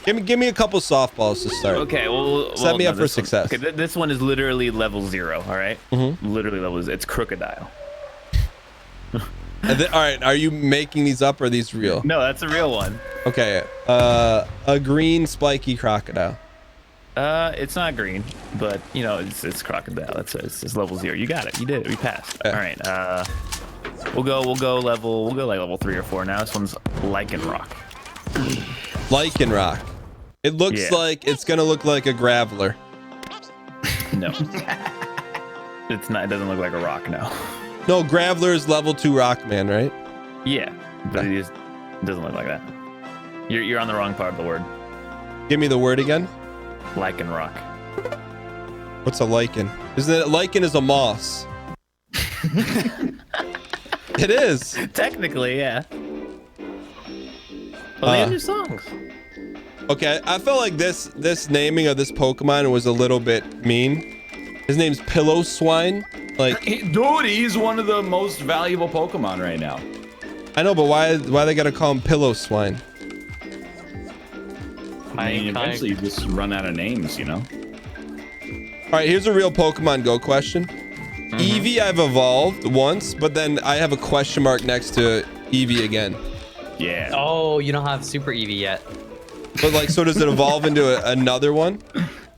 Give me a couple softballs to start. Okay, well, Set me up for this success. Okay, this one is literally level 0. All right. Literally level. It's Crocodile. And then, all right, are you making these up or are these real? No, that's a real one. Okay. A green spiky crocodile. It's not green, but you know it's crocodile. It's level 0. You got it. You did it. We passed. Okay. All right. We'll go like level 3 or 4 now. This one's Lycanroc. Lycanroc. It looks like it's gonna look like a Graveler. No. It's not. It doesn't look like a rock now. No, Graveler is level 2 Rockman, right? Yeah, but it doesn't look like that. You're on the wrong part of the word. Give me the word again. Lycanroc. What's a lichen? Isn't it lichen is a moss? It is. Technically, yeah. Well, they have new songs. Okay, I felt like this naming of this Pokemon was a little bit mean. His name's Pillow Swine. Like, Dude, he's one of the most valuable Pokemon right now. I know, but why they gotta call him Pillow Swine? I mean, eventually you just run out of names, you know? All right, here's a real Pokemon Go question. Eevee I've evolved once, but then I have a question mark next to Eevee again. Yeah. Oh, you don't have Super Eevee yet. But like, so does it evolve into another one?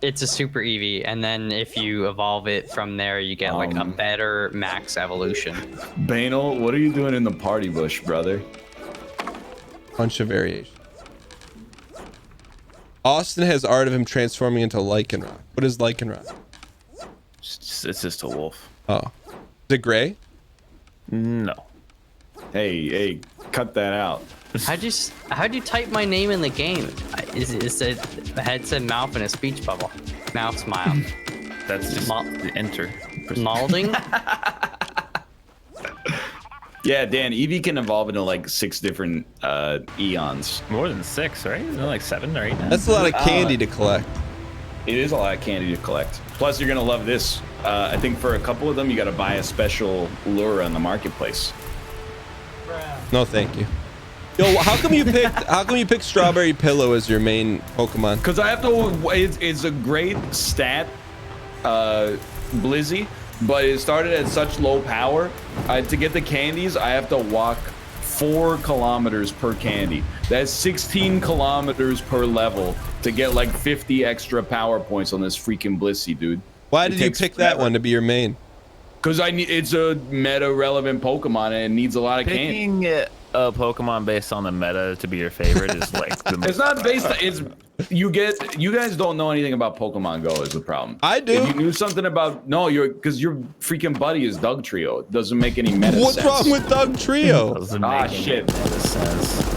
It's a super Eevee, and then if you evolve it from there, you get like a better max evolution. Banal, what are you doing in the party bush, brother? Bunch of variation. Austin has art of him transforming into Lycanroc. What is Lycanroc? It's just a wolf. Oh. Is it gray? No. Hey, cut that out. How'd you type my name in the game? It said head said mouth in a speech bubble. Mouth smile. That's just the enter. Malding? Yeah, Dan, Eevee can evolve into like 6 different eons. More than 6, right? Isn't it like 7 or 8 now? That's a lot of candy to collect. It is a lot of candy to collect. Plus, you're gonna love this. I think for a couple of them, you got to buy a special lure on the marketplace. No, thank you. Yo, how come you picked Strawberry Pillow as your main Pokemon? Because I have to. It's a great stat, Blizzy, but it started at such low power. To get the candies, I have to walk 4 kilometers per candy. That's 16 kilometers per level to get like 50 extra power points on this freaking Blissey, dude. Why did you pick that one to be your main? Because it's a meta relevant Pokemon and it needs a lot of candy. Picking a Pokemon based on the meta to be your favorite is like the most. It's not based on, you guys don't know anything about Pokemon Go is the problem. I do. If you knew something about, because your freaking buddy is Doug Trio. It doesn't make any meta What's sense. wrong with Doug Trio? Doesn't make any shit. meta sense.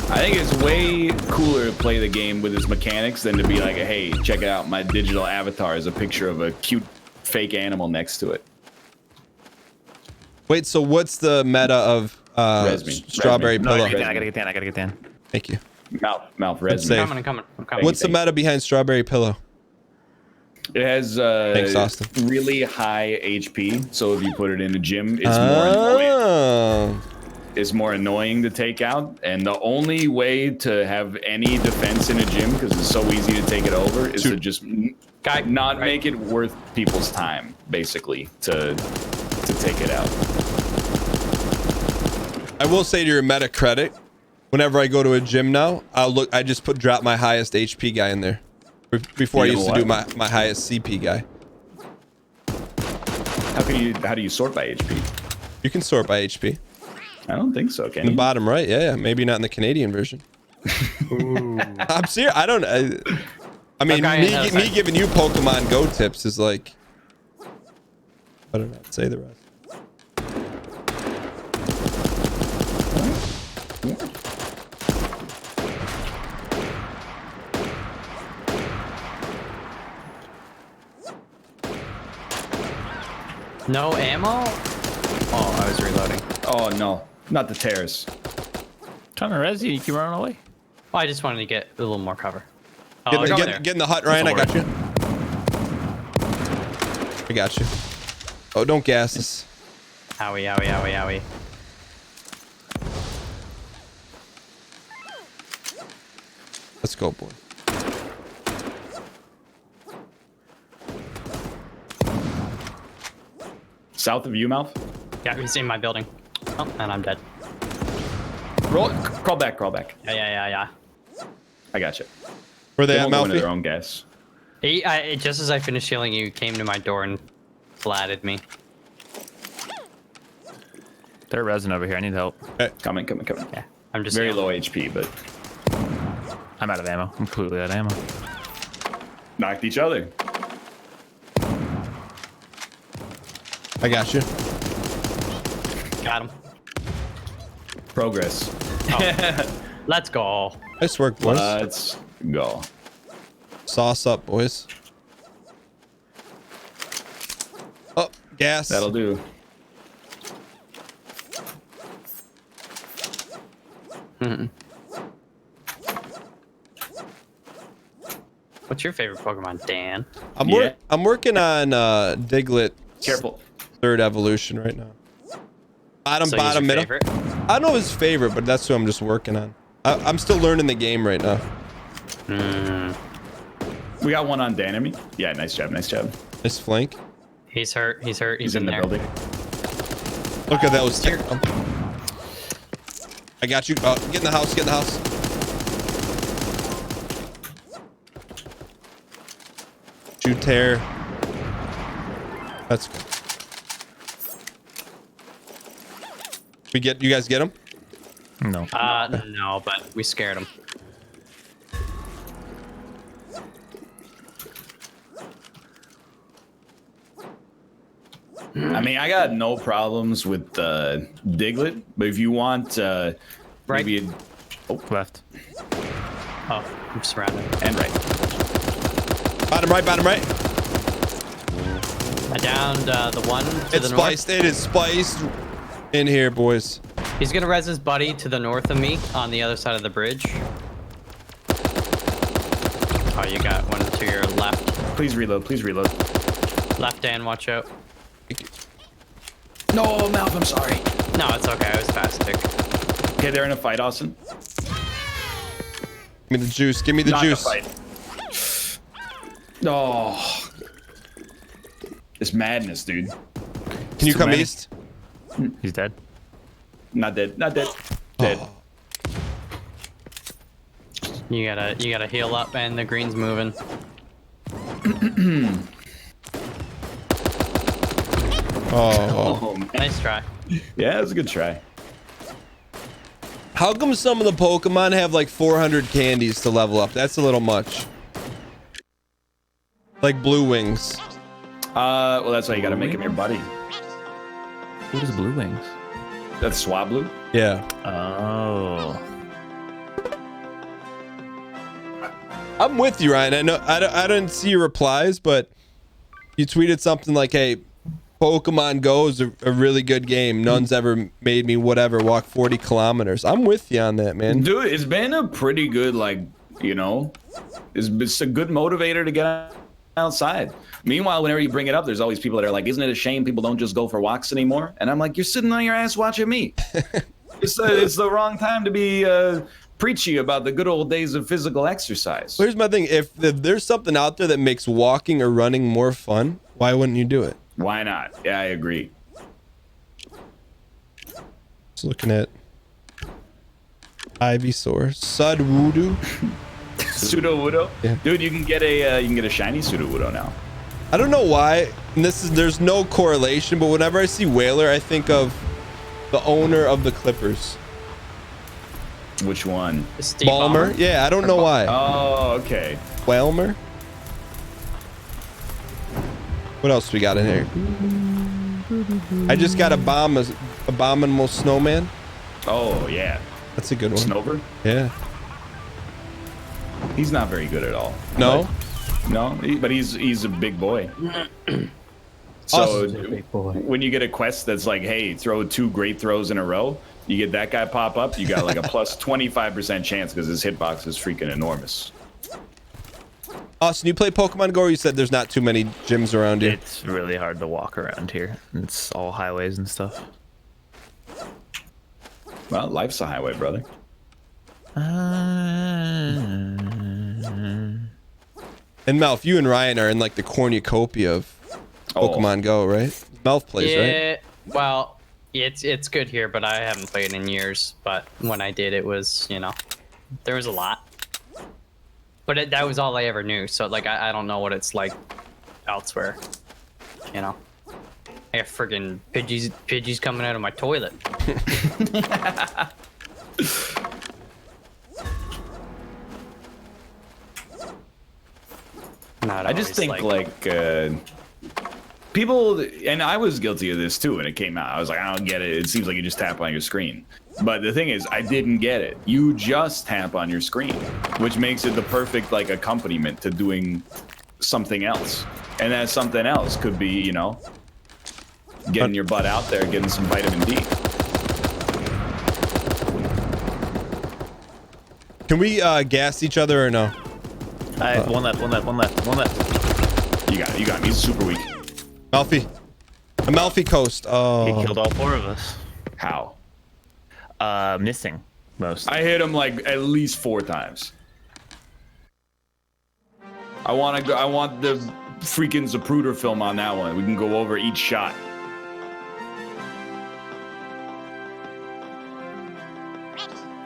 I think it's way cooler to play the game with its mechanics than to be like, hey, check it out, my digital avatar is a picture of a cute fake animal next to it. Wait, so what's the meta of Strawberry No, I Pillow? gotta get Dan. Thank you. Mouth Let's Resmi. say- I'm coming. What's the meta behind Strawberry Pillow? It has Thanks, Austin. really high HP, so if you put it in a gym, it's more annoying. Oh. Is more annoying to take out, and the only way to have any defense in a gym, because it's so easy to take it over, is to just not make it worth people's time, basically, to take it out. I will say to your meta credit, whenever I go to a gym now, I just drop my highest HP guy in there. Before I used to do my highest CP guy. How do you sort by HP? You can sort by HP. I don't think so, can In the you? bottom right, yeah. Maybe not in the Canadian version. I'm serious. I mean, me giving you Pokemon Go tips is like, I don't know. Say the rest. No ammo? Oh, I was reloading. Oh no, not the tears. Trying to res you, you keep running away. Oh, I just wanted to get a little more cover. Oh, Get in the hut, Ryan. I got you. I got you. Oh, don't gas us. Owie. Let's go, boy. South of you, Mouth. Yeah, he's in my building. Oh, and I'm dead. Crawl back. Yeah. I got you. Where they at, won't go into Malfi? their own gas. Just as I finished healing you, came to my door and flatted me. They're resin over here. I need help. Coming. Yeah, I'm just Very low HP, but I'm out of ammo. I'm completely out of ammo. knocked each other. I got you. Got him. Progress. Let's go. Nice work, boys. Let's go. Sauce up, boys. Oh, gas. That'll do. What's your favorite Pokemon, Dan? I'm working on Diglett Careful. 3rd evolution right now. Bottom, So he's your middle. favorite? I don't know his favorite, but that's who I'm just working on. I'm still learning the game right now. We got one on Danemy. Yeah, nice job. Nice flank. He's hurt. He's in the there. building. Look at that was terrible. I got you. Get in the house. you tear. That's good. You guys get him? No. No, but we scared him. I mean, I got no problems with Diglett, but if you want maybe Left. Oh, I'm surrounded. and right. Bottom right, bottom right. I downed the one to It's the north. spiced. It is spiced in here, boys. He's gonna res his buddy to the north of me on the other side of the bridge. Oh, you got one to your left. Please reload. Please reload. Left, Dan, watch out. No, Mouth. I'm sorry. No, it's okay. I was fast tick. Okay, they're in a fight, Austin. Give me the juice. Give me the Not in a juice. fight. Oh, it's madness, dude. Can you Too come many. east? He's dead. Not dead. Not dead. Dead. You gotta heal up, and the green's moving. Oh. Oh, man. Nice try. Yeah, it was a good try. How come some of the Pokemon have like 400 candies to level up? That's a little much. Like Blue Wings. Well, that's why you gotta make him your buddy. What is Blue Wings? That's Swablu. Yeah. Oh. I'm with you, Ryan. I know I didn't see your replies, but you tweeted something like, "Hey, Pokemon Go is a really good game. None's ever made me walk 40 kilometers." I'm with you on that, man. Dude, it's been a pretty good, like, you know, it's a good motivator to get outside. Meanwhile, whenever you bring it up, there's always people that are like, "Isn't it a shame people don't just go for walks anymore?" And I'm like, "You're sitting on your ass watching me." It's the wrong time to be preachy about the good old days of physical exercise. Here's my thing: if there's something out there that makes walking or running more fun, why wouldn't you do it? Why not? Yeah, I agree. Just looking at Ivysaur, Sudowoodo. Sudowoodo, Yeah. dude, you can get a shiny Sudowoodo now. I don't know why. And there's no correlation, but whenever I see Whaler, I think of the owner of the Clippers, Which one? Steve Ballmer. Ballmer. Yeah, I don't know why. Oh, okay. Whalmer. What else we got in here? I just got Abominable Snowman. Oh yeah, That's a good one. Snover. Yeah. He's not very good at all. No. But he's a big boy. So Awesome. when you get a quest that's like, hey, throw 2 great throws in a row, you get that guy pop up, you got like a plus 25% chance because his hitbox is freaking enormous. Austin, you play Pokemon Go, or you said there's not too many gyms around you? It's really hard to walk around here. It's all highways and stuff. Well, life's a highway, brother. And Melf, you and Ryan are in like the cornucopia of Pokemon Go, right? Melf plays, right? Yeah. Well, it's good here, but I haven't played in years. But when I did, it was, you know, there was a lot. But that was all I ever knew. So like, I don't know what it's like elsewhere. You know, I got friggin' Pidgeys coming out of my toilet. Not I just always, think like people, and I was guilty of this too when it came out. I was like, I don't get it. It seems like you just tap on your screen. But the thing is, I didn't get it. You just tap on your screen, which makes it the perfect like accompaniment to doing something else. And that something else could be, you know, getting your butt out there, getting some vitamin D. Can we gas each other or no? I have one left. You got it. You got me. He's super weak. Melfi. Amalfi Coast. He Oh. killed all 4 of us. How? Missing most. I hit him like at least 4 times. I want the freaking Zapruder film on that one. We can go over each shot.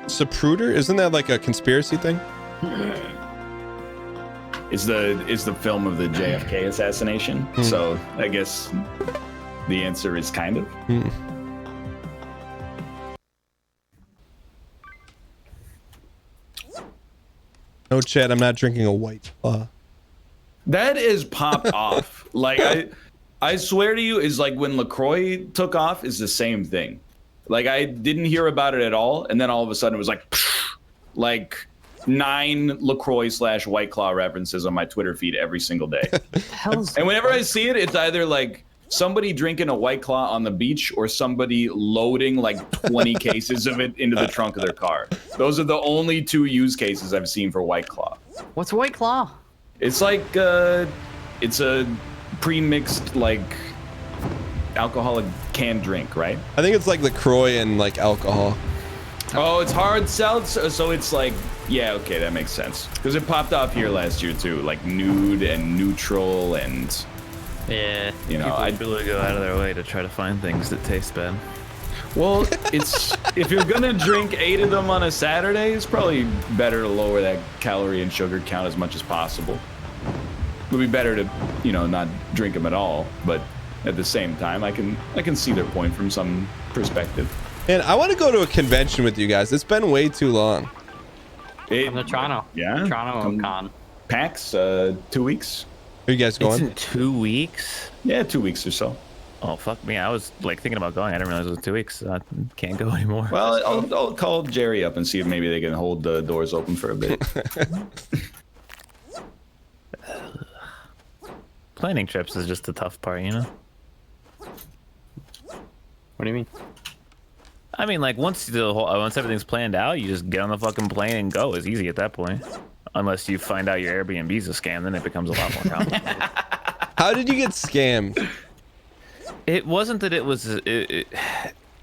Zapruder? Isn't that like a conspiracy thing? is the film of the JFK assassination. So I guess the answer is kind of. No, Chad, I'm not drinking a White Claw. That is popped off. Like I swear to you, is like when LaCroix took off is the same thing. Like I didn't hear about it at all, and then all of a sudden it was like 9 LaCroix / White Claw references on my Twitter feed every single day. And whenever I see it, it's either like somebody drinking a White Claw on the beach or somebody loading like 20 cases of it into the trunk of their car. Those are the only 2 use cases I've seen for White Claw. What's White Claw? It's like it's a pre-mixed like alcoholic canned drink, right? I think it's like LaCroix and like alcohol. Oh, it's hard seltzer, so it's like, yeah, okay, that makes sense. Because it popped off here last year too, like nude and neutral and, Yeah. you know, People I really go out of their way to try to find things that taste bad. well, it's if you're gonna drink 8 of them on a Saturday, it's probably better to lower that calorie and sugar count as much as possible. It would be better to, you know, not drink them at all, but at the same time, I can see their point from some perspective. And I want to go to a convention with you guys. It's been way too long. Come to Toronto. Yeah. Toronto Con. PAX, 2 weeks. Are you guys It's going? in 2 weeks. Yeah, 2 weeks or so. Oh fuck me! I was like thinking about going. I didn't realize it was 2 weeks. I can't go anymore. Well, I'll call Jerry up and see if maybe they can hold the doors open for a bit. Planning trips is just the tough part, you know. What do you mean? I mean, like once everything's planned out, you just get on the fucking plane and go. It's easy at that point, unless you find out your Airbnb's a scam. Then it becomes a lot more complicated. How did you get scammed? It wasn't that it was.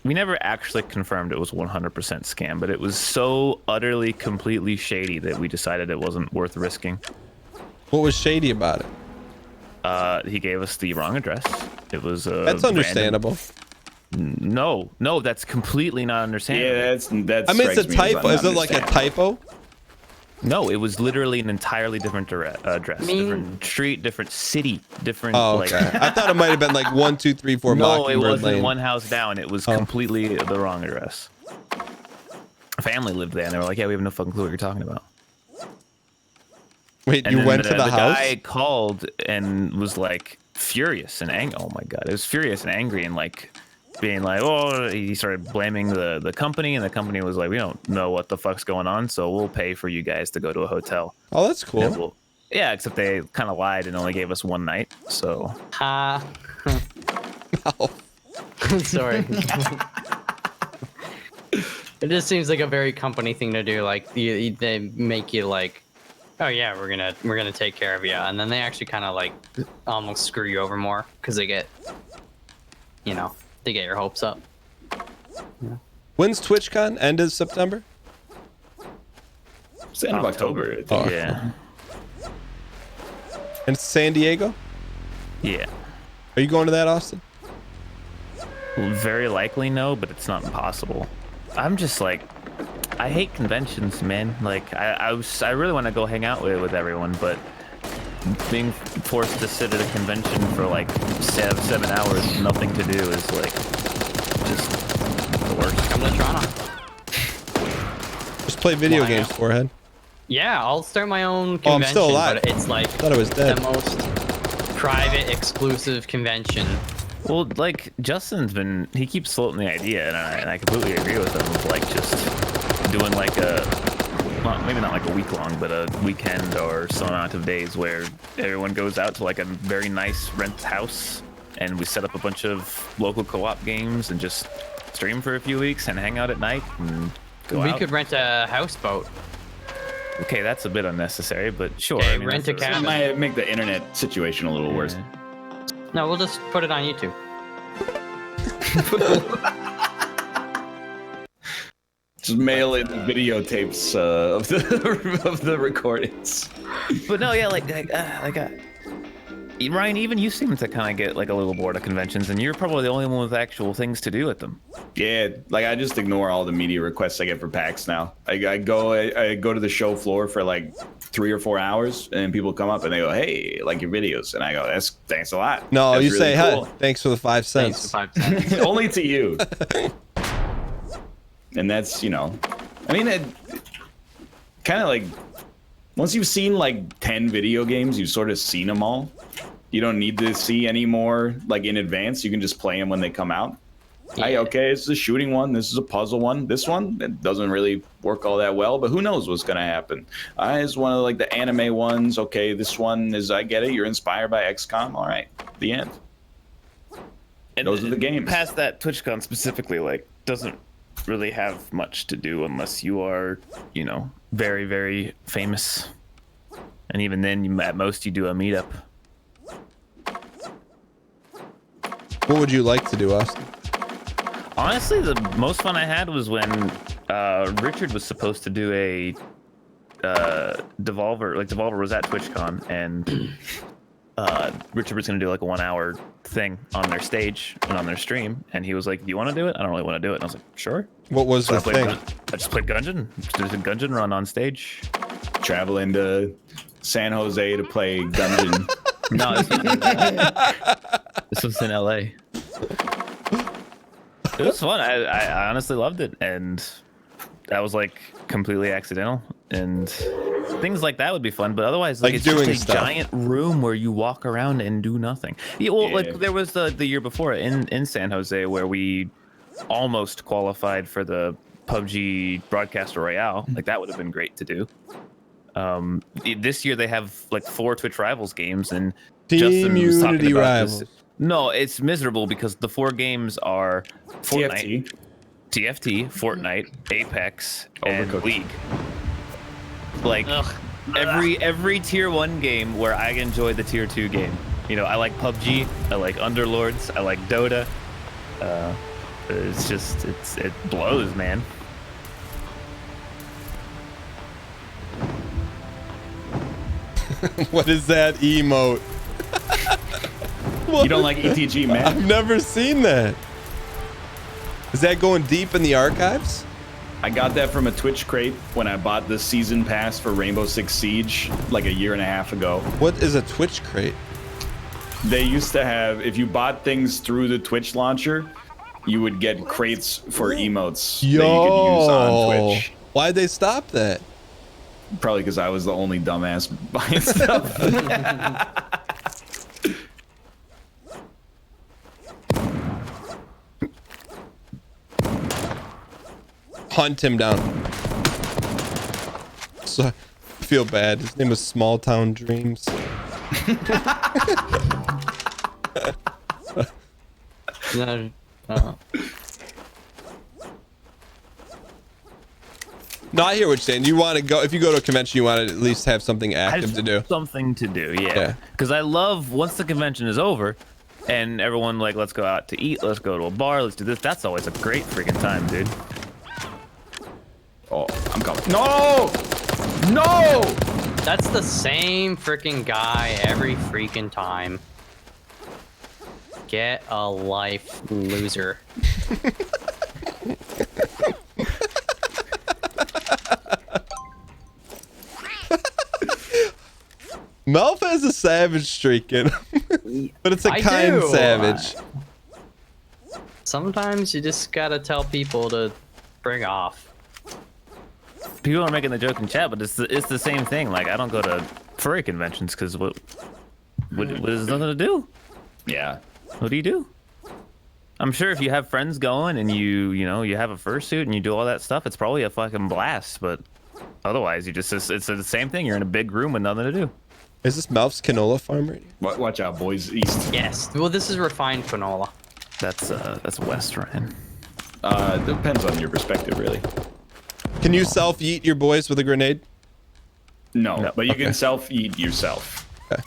We never actually confirmed it was 100% scam, but it was so utterly, completely shady that we decided it wasn't worth risking. What was shady about it? He gave us the wrong address. It was That's understandable. No, that's completely not understandable. Yeah, that's. I mean, it's a typo. Is it like a typo? No, it was literally an entirely different address, different street, different city, different. Oh, okay. I thought it might have been like 1, 2, 3, 4 No, it Mockingbird wasn't Lane. one house down. It was completely the wrong address. A family lived there, and they were like, "Yeah, we have no fucking clue what you're talking about." Wait, And you then went to the house? guy called and was like furious and angry. Oh my god, it was furious and angry and like being like, oh, he started blaming the company, and the company was like, we don't know what the fuck's going on, so we'll pay for you guys to go to a hotel. Oh, that's And cool. yeah, except they kind of lied and only gave us one night. So Ha. Oh. Sorry. It just seems like a very company thing to do. Like they make you like, oh yeah, we're gonna take care of you, and then they actually kind of like almost screw you over more because they get, you know, they get your hopes up. When's TwitchCon? End of September? It's the end of October. I think. Oh. yeah, And it's San Diego? yeah. Are you going to that, Austin? Very likely no, but it's not impossible. I'm just like, I hate conventions, man. Like I really want to go hang out with everyone, but being forced to sit at a convention for like 7 hours, with nothing to do is like just the worst. Come to Toronto. Just play video Why games, not? Forehead. Yeah, I'll start my own Oh, convention. I'm still alive. But it's like Thought I was dead. the most private, exclusive convention. Well, like Justin's he keeps floating the idea, and I completely agree with him. Of like just doing like well, maybe not like a week long, but a weekend or some amount of days where everyone goes out to like a very nice rent house, and we set up a bunch of local co-op games and just stream for a few weeks and hang out at night and go We out. could rent a houseboat. Okay, that's a bit unnecessary, but sure. Okay, I mean, rent that's a It cabin. might make the internet situation a little worse. No, we'll just put it on YouTube. Just mail in videotapes of the recordings. But no, yeah, Ryan, even you seem to kind of get like a little bored of conventions, and you're probably the only one with actual things to do at them. Yeah, like I just ignore all the media requests I get for PAX now. I go to the show floor for like 3 or 4 hours, and people come up and they go, "Hey, like your videos," and I go, "Thanks a lot." No, That's you really say, cool. "Hey, thanks for the 5 Thanks cents." for 5 cents. Only to you. And that's, you know, I mean, it kind of like once you've seen like 10 video games, you've sort of seen them all. You don't need to see any more like in advance. You can just play them when they come out. Yeah. Okay, this is a shooting one. This is a puzzle one. This one, it doesn't really work all that well, but who knows what's going to happen. It's one of like the anime ones. Okay, this one is, I get it. You're inspired by XCOM. All right, the end. And Those are the games. Past that, TwitchCon specifically, like, doesn't really have much to do unless you are, you know, very, very famous. And even then, at most, you do a meetup. What would you like to do, Austin? Honestly, the most fun I had was when Richard was supposed to do a Devolver. Like, Devolver was at TwitchCon, and Richard was going to do like a 1 hour thing on their stage and on their stream, and he was like, "Do you want to do it?" I don't really want to do it. And I was like, "Sure." What was the So thing? I just played Gungeon. Just did a Gungeon run on stage. Traveling to San Jose to play Gungeon. No, this was in LA. It was fun. I honestly loved it, and that was like completely accidental. And things like that would be fun, but otherwise, like, Like it's doing just a stuff. giant room where you walk around and do nothing. Yeah, well, Yeah. like there was the year before in San Jose where we almost qualified for the PUBG broadcaster Royale. Like that would have been great to do. This year they have like 4 Twitch Rivals games, and Team Justin was talking Unity about Rivals. this. No, it's miserable because the 4 games are Fortnite, TFT, Fortnite, Apex, and Overcooked. League. Like every tier 1 game where I enjoy the tier 2 game. You know, I like PUBG, I like Underlords, I like Dota. It's just it blows, man. What is that emote? You don't like ETG, man? I've never seen that. Is that going deep in the archives? I got that from a Twitch crate when I bought the season pass for Rainbow Six Siege like a year and a half ago. What is a Twitch crate? They used to have, if you bought things through the Twitch launcher, you would get crates for emotes that you could use on Twitch. Why'd they stop that? Probably because I was the only dumbass buying stuff. Hunt him down. So, I feel bad. His name was Small Town Dreams. No, No, I hear what you're saying. You want to go, if you go to a convention, you want to at least have something I active just to do. want something to do, Yeah. yeah. Because I love once the convention is over, and everyone like, let's go out to eat, let's go to a bar, let's do this. That's always a great freaking time, dude. Oh, I'm coming. No! No! that's the same freaking guy every freaking time. Get a life, loser. Melf has a savage streak in him, but it's a I kind do. savage. Sometimes you just gotta tell people to bring off. People are making the joke in chat, but it's the same thing. Like, I don't go to furry conventions because what is nothing to do? Yeah. What do you do? I'm sure if you have friends going and you have a fursuit and you do all that stuff, it's probably a fucking blast. But otherwise, it's the same thing. You're in a big room with nothing to do. Is this Melf's canola farm right here? Watch out, boys. East. Yes. Well, this is refined canola. That's West, Ryan. Depends on your perspective, really. Can you self-yeet your boys with a grenade? No, No. but you Okay. can self-eat yourself. Okay.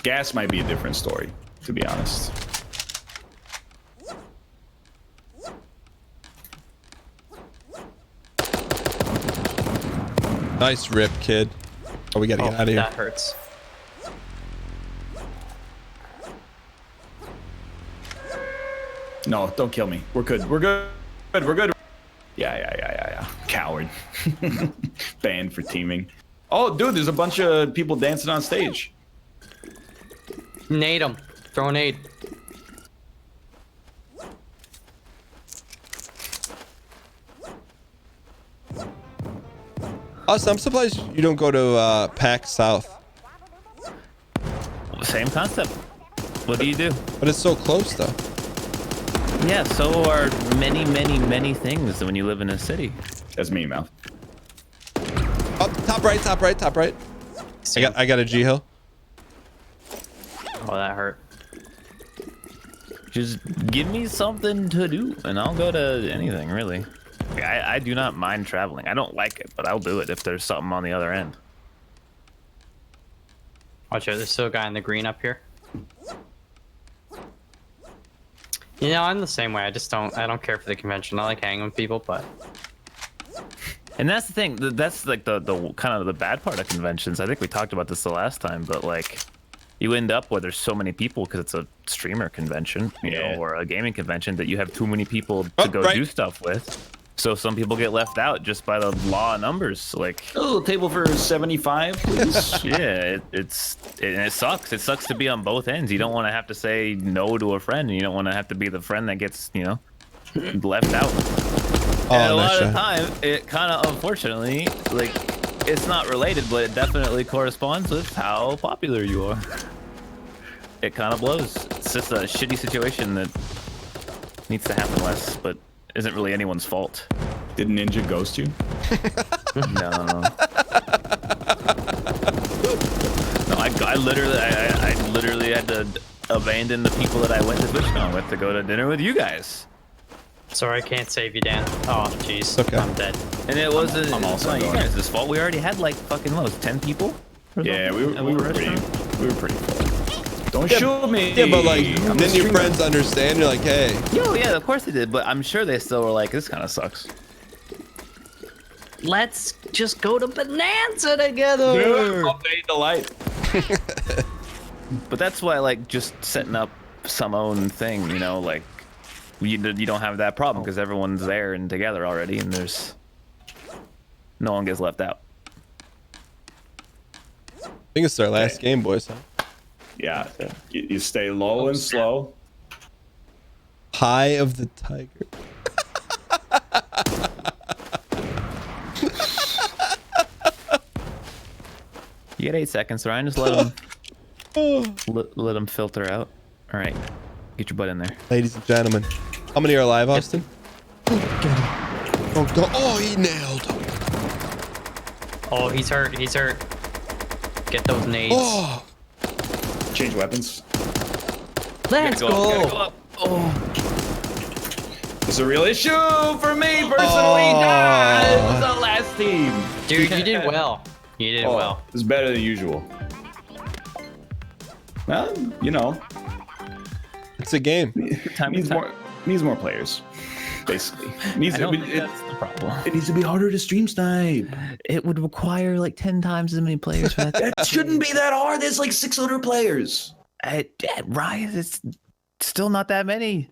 Gas might be a different story, to be honest. Nice rip, kid. Oh, we gotta get out of here. That hurts. No, don't kill me. We're good. We're good. We're good. Yeah. Coward. Banned for teaming. Oh, dude, there's a bunch of people dancing on stage. Nade him. Throw a nade. Austin, I'm surprised you don't go to PAX South. Same concept. What do you do? But it's so close, though. Yeah, so are many things when you live in a city. That's me, Mouth. Oh, top right. I got a G Hill. Oh, that hurt. Just give me something to do, and I'll go to anything, really. I do not mind traveling. I don't like it, but I'll do it if there's something on the other end. Watch out, there's still a guy in the green up here. You know, I'm the same way. I don't care for the convention. I like hanging with people, but And that's the thing. That's like the kind of the bad part of conventions. I think we talked about this the last time, but like, you end up where there's so many people because it's a streamer convention, you know, or a gaming convention, that you have too many people to go do stuff with. So some people get left out just by the law of numbers. Like, A little table for 75, please. yeah, it sucks. It sucks to be on both ends. You don't want to have to say no to a friend, and you don't want to have to be the friend that gets, you know, left out. And a lot of the time, it kind of, unfortunately, like, it's not related, but it definitely corresponds with how popular you are. It kind of blows. It's just a shitty situation that needs to happen less, but isn't really anyone's fault. Did Ninja ghost you? No. No, I literally had to abandon the people that I went to TwitchCon with to go to dinner with you guys. sorry, I can't save you, Dan. Oh, jeez. Okay. I'm dead. And it wasn't I'm also not you going. guys' fault. We already had like fucking 10 people? Yeah, we were pretty full. Don't Yeah, shoot me. Yeah, but like, I'm then a your streamer. friends understand. You're like, hey, Yo, yeah, of course they did, but I'm sure they still were like, this kind of sucks. Let's just go to Bonanza together. Dude, I'll pay the light. But that's why, like, just setting up some own thing, you know, like, you don't have that problem because everyone's there and together already, and there's no one gets left out. I think it's our last game, boys. Huh? Yeah, you stay low and slow. High of the Tiger. You get 8 seconds, Ryan. Just let them let them filter out. All right, get your butt in there. Ladies and gentlemen, how many are alive, Austin? Oh, God. Oh, he nailed. Oh, he's hurt. He's hurt. Get those nades. Oh, Change weapons. Let's Gotta go. go up. Oh, It's a real issue for me personally. It was the last team. Dude, you did well. You did well. It's better than usual. Well, you know, it's a game. needs more players. Basically, I don't think that's the problem. it needs to be harder to stream snipe. It would require like 10 times as many players for that. That shouldn't be that hard. There's like 600 players. Ryan, it's still not that many.